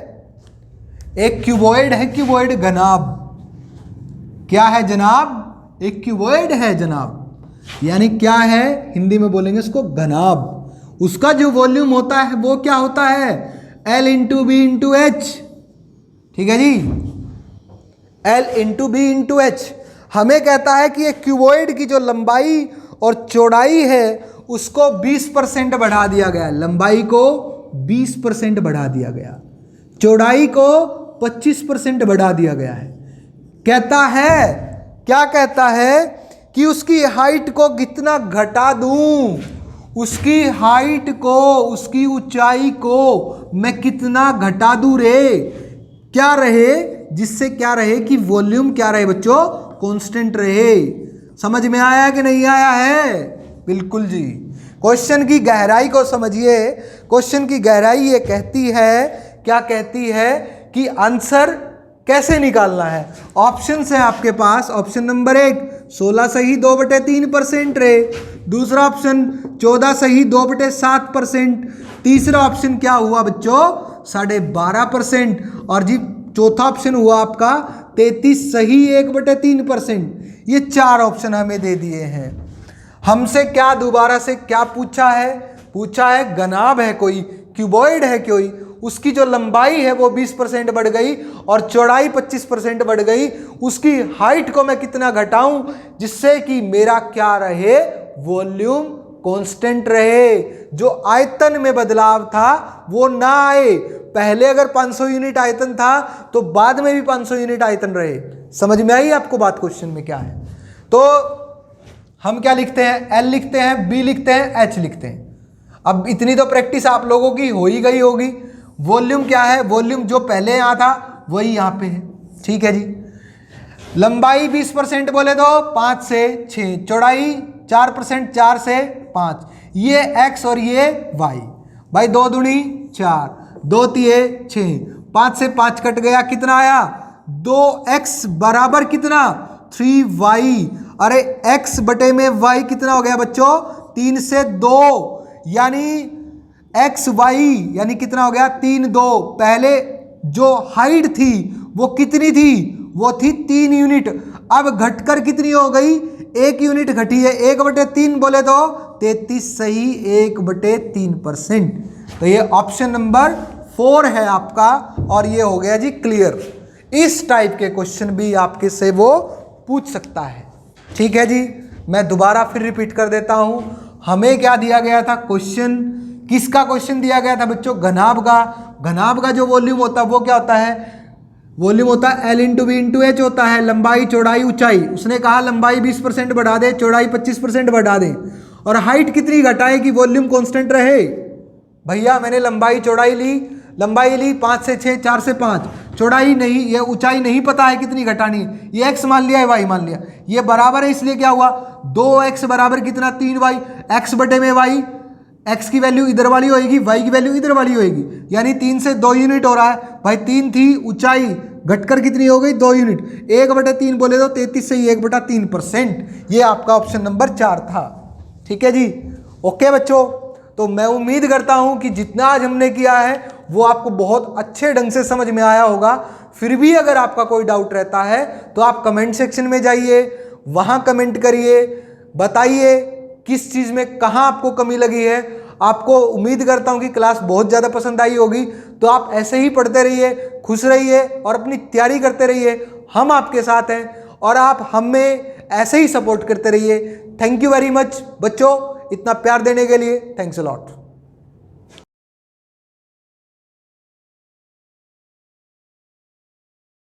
एक क्यूबॉइड है, क्यूबॉइड घनाभ। क्या है जनाब, एक क्यूबॉइड है जनाब, यानी क्या है, हिंदी में बोलेंगे इसको घनाभ। उसका जो वॉल्यूम होता है वो क्या होता है L into B into H, ठीक है जी, L into B into H. हमें कहता है कि एक क्यूबॉइड की जो लंबाई और चौड़ाई है उसको 20% बढ़ा दिया गया, लंबाई को 20% बढ़ा दिया गया, चौड़ाई को 25% बढ़ा दिया गया है। कहता है, क्या कहता है कि उसकी हाइट को कितना घटा दूं, उसकी हाइट को, उसकी ऊंचाई को मैं कितना घटा दूं रे, क्या रहे, जिससे क्या रहे कि वॉल्यूम क्या रहे बच्चों, कांस्टेंट रहे। समझ में आया कि नहीं आया है, बिल्कुल जी। क्वेश्चन की गहराई को समझिए, क्वेश्चन की गहराई ये कहती है, क्या कहती है कि आंसर कैसे निकालना है। ऑप्शन है आपके पास, ऑप्शन नंबर 1 16 सही 2/3% रहे, दूसरा ऑप्शन 14 सही 2/7%, तीसरा ऑप्शन क्या हुआ बच्चों 12.5%, और जी चौथा ऑप्शन हुआ आपका 33 सही 1/3%। ये 4 ऑप्शन हमें दे दिए हैं। हमसे क्या दोबारा से क्या पूछा है? पूछा है घनाभ है कोई, क्यूबॉइड है कोई, उसकी जो लंबाई है वो 20% बढ़ गई और चौड़ाई 25% बढ़ गई, उसकी हाइट को मैं कितना घटाऊं जिससे कि मेरा क्या रहे, वॉल्यूम कांस्टेंट रहे, जो आयतन में बदलाव था वो ना आए। पहले अगर 500 यूनिट आयतन था तो बाद में भी 500 यूनिट आयतन रहे। समझ में आई आपको बात क्वेश्चन में क्या है? तो हम क्या लिखते हैं? एल लिखते हैं, बी लिखते हैं, एच लिखते हैं। अब इतनी तो प्रैक्टिस आप लोगों की हो ही गई होगी। वॉल्यूम क्या है? वॉल्यूम जो पहले यहां था वही यहां पे है। ठीक है जी। लंबाई 20% बोले तो 5 से 6, चौड़ाई 4%, 4 से 5, ये x और ये y। भाई 2 दूनी 4, 2 तिये 6, 5 से 5 कट गया, कितना आया? 2x बराबर कितना? 3y। अरे x बटे में y कितना हो गया बच्चों? 3 से 2, यानी एक्स वाई यानी कितना हो गया? 3 2। पहले जो हाइट थी वो कितनी थी? वो थी 3 यूनिट। अब घटकर कितनी हो गई? 1 यूनिट घटी है। 1/3 बोले तो 33 सही 1/3%। तो ये ऑप्शन नंबर 4 है आपका और ये हो गया जी क्लियर। इस टाइप के क्वेश्चन भी आपके से वो पूछ सकता है। ठीक है जी। मैं दोबारा फिर रिपीट कर देता हूं। हमें क्या दिया गया था क्वेश्चन? किसका क्वेश्चन दिया गया था बच्चों? घनाभ का। घनाभ का जो वॉल्यूम होता है वो क्या होता है? वॉल्यूम होता है L × V × H होता है, लंबाई चौड़ाई ऊंचाई। उसने कहा लंबाई 20% बढ़ा दे, चौड़ाई 25% बढ़ा दे, और हाइट कितनी घटाए कि वॉल्यूम कांस्टेंट रहे। भैया मैंने लंबाई चौड़ाई ली, 5 से 6, 4 से 5, चौड़ाई नहीं, ये ऊंचाई नहीं पता है कितनी घटानी है, ये x मान लिया है, y मान लिया, ये बराबर है, इसलिए क्या हुआ? 2x बराबर कितना? 3y। x बटे में y, x की वैल्यू इधर वाली होएगी, y की वैल्यू इधर वाली होएगी, यानी 3 से 2 यूनिट हो रहा है। भाई 3 थी, ऊंचाई घटकर कितनी हो गई? 2 यूनिट। 1/3 बोले तो 33 से 1/3%। ये आपका ऑप्शन नंबर 4 था। ठीक है जी। ओके बच्चों, तो मैं उम्मीद करता हूं कि जितना आज हमने किया है वो आपको बहुत अच्छे ढंग से समझ में आया होगा। फिर भी अगर आपका कोई डाउट रहता है तो आप कमेंट सेक्शन में जाइए, वहां कमेंट करिए, बताइए किस चीज में कहां आपको कमी लगी है। आपको उम्मीद करता हूं कि क्लास बहुत ज्यादा पसंद आई होगी। तो आप ऐसे ही पढ़ते रहिए, खुश रहिए और अपनी तैयारी करते रहिए। हम आपके साथ हैं और आप हमें ऐसे ही सपोर्ट करते रहिए। थैंक यू वेरी मच बच्चों, इतना प्यार देने के लिए। Thanks a lot.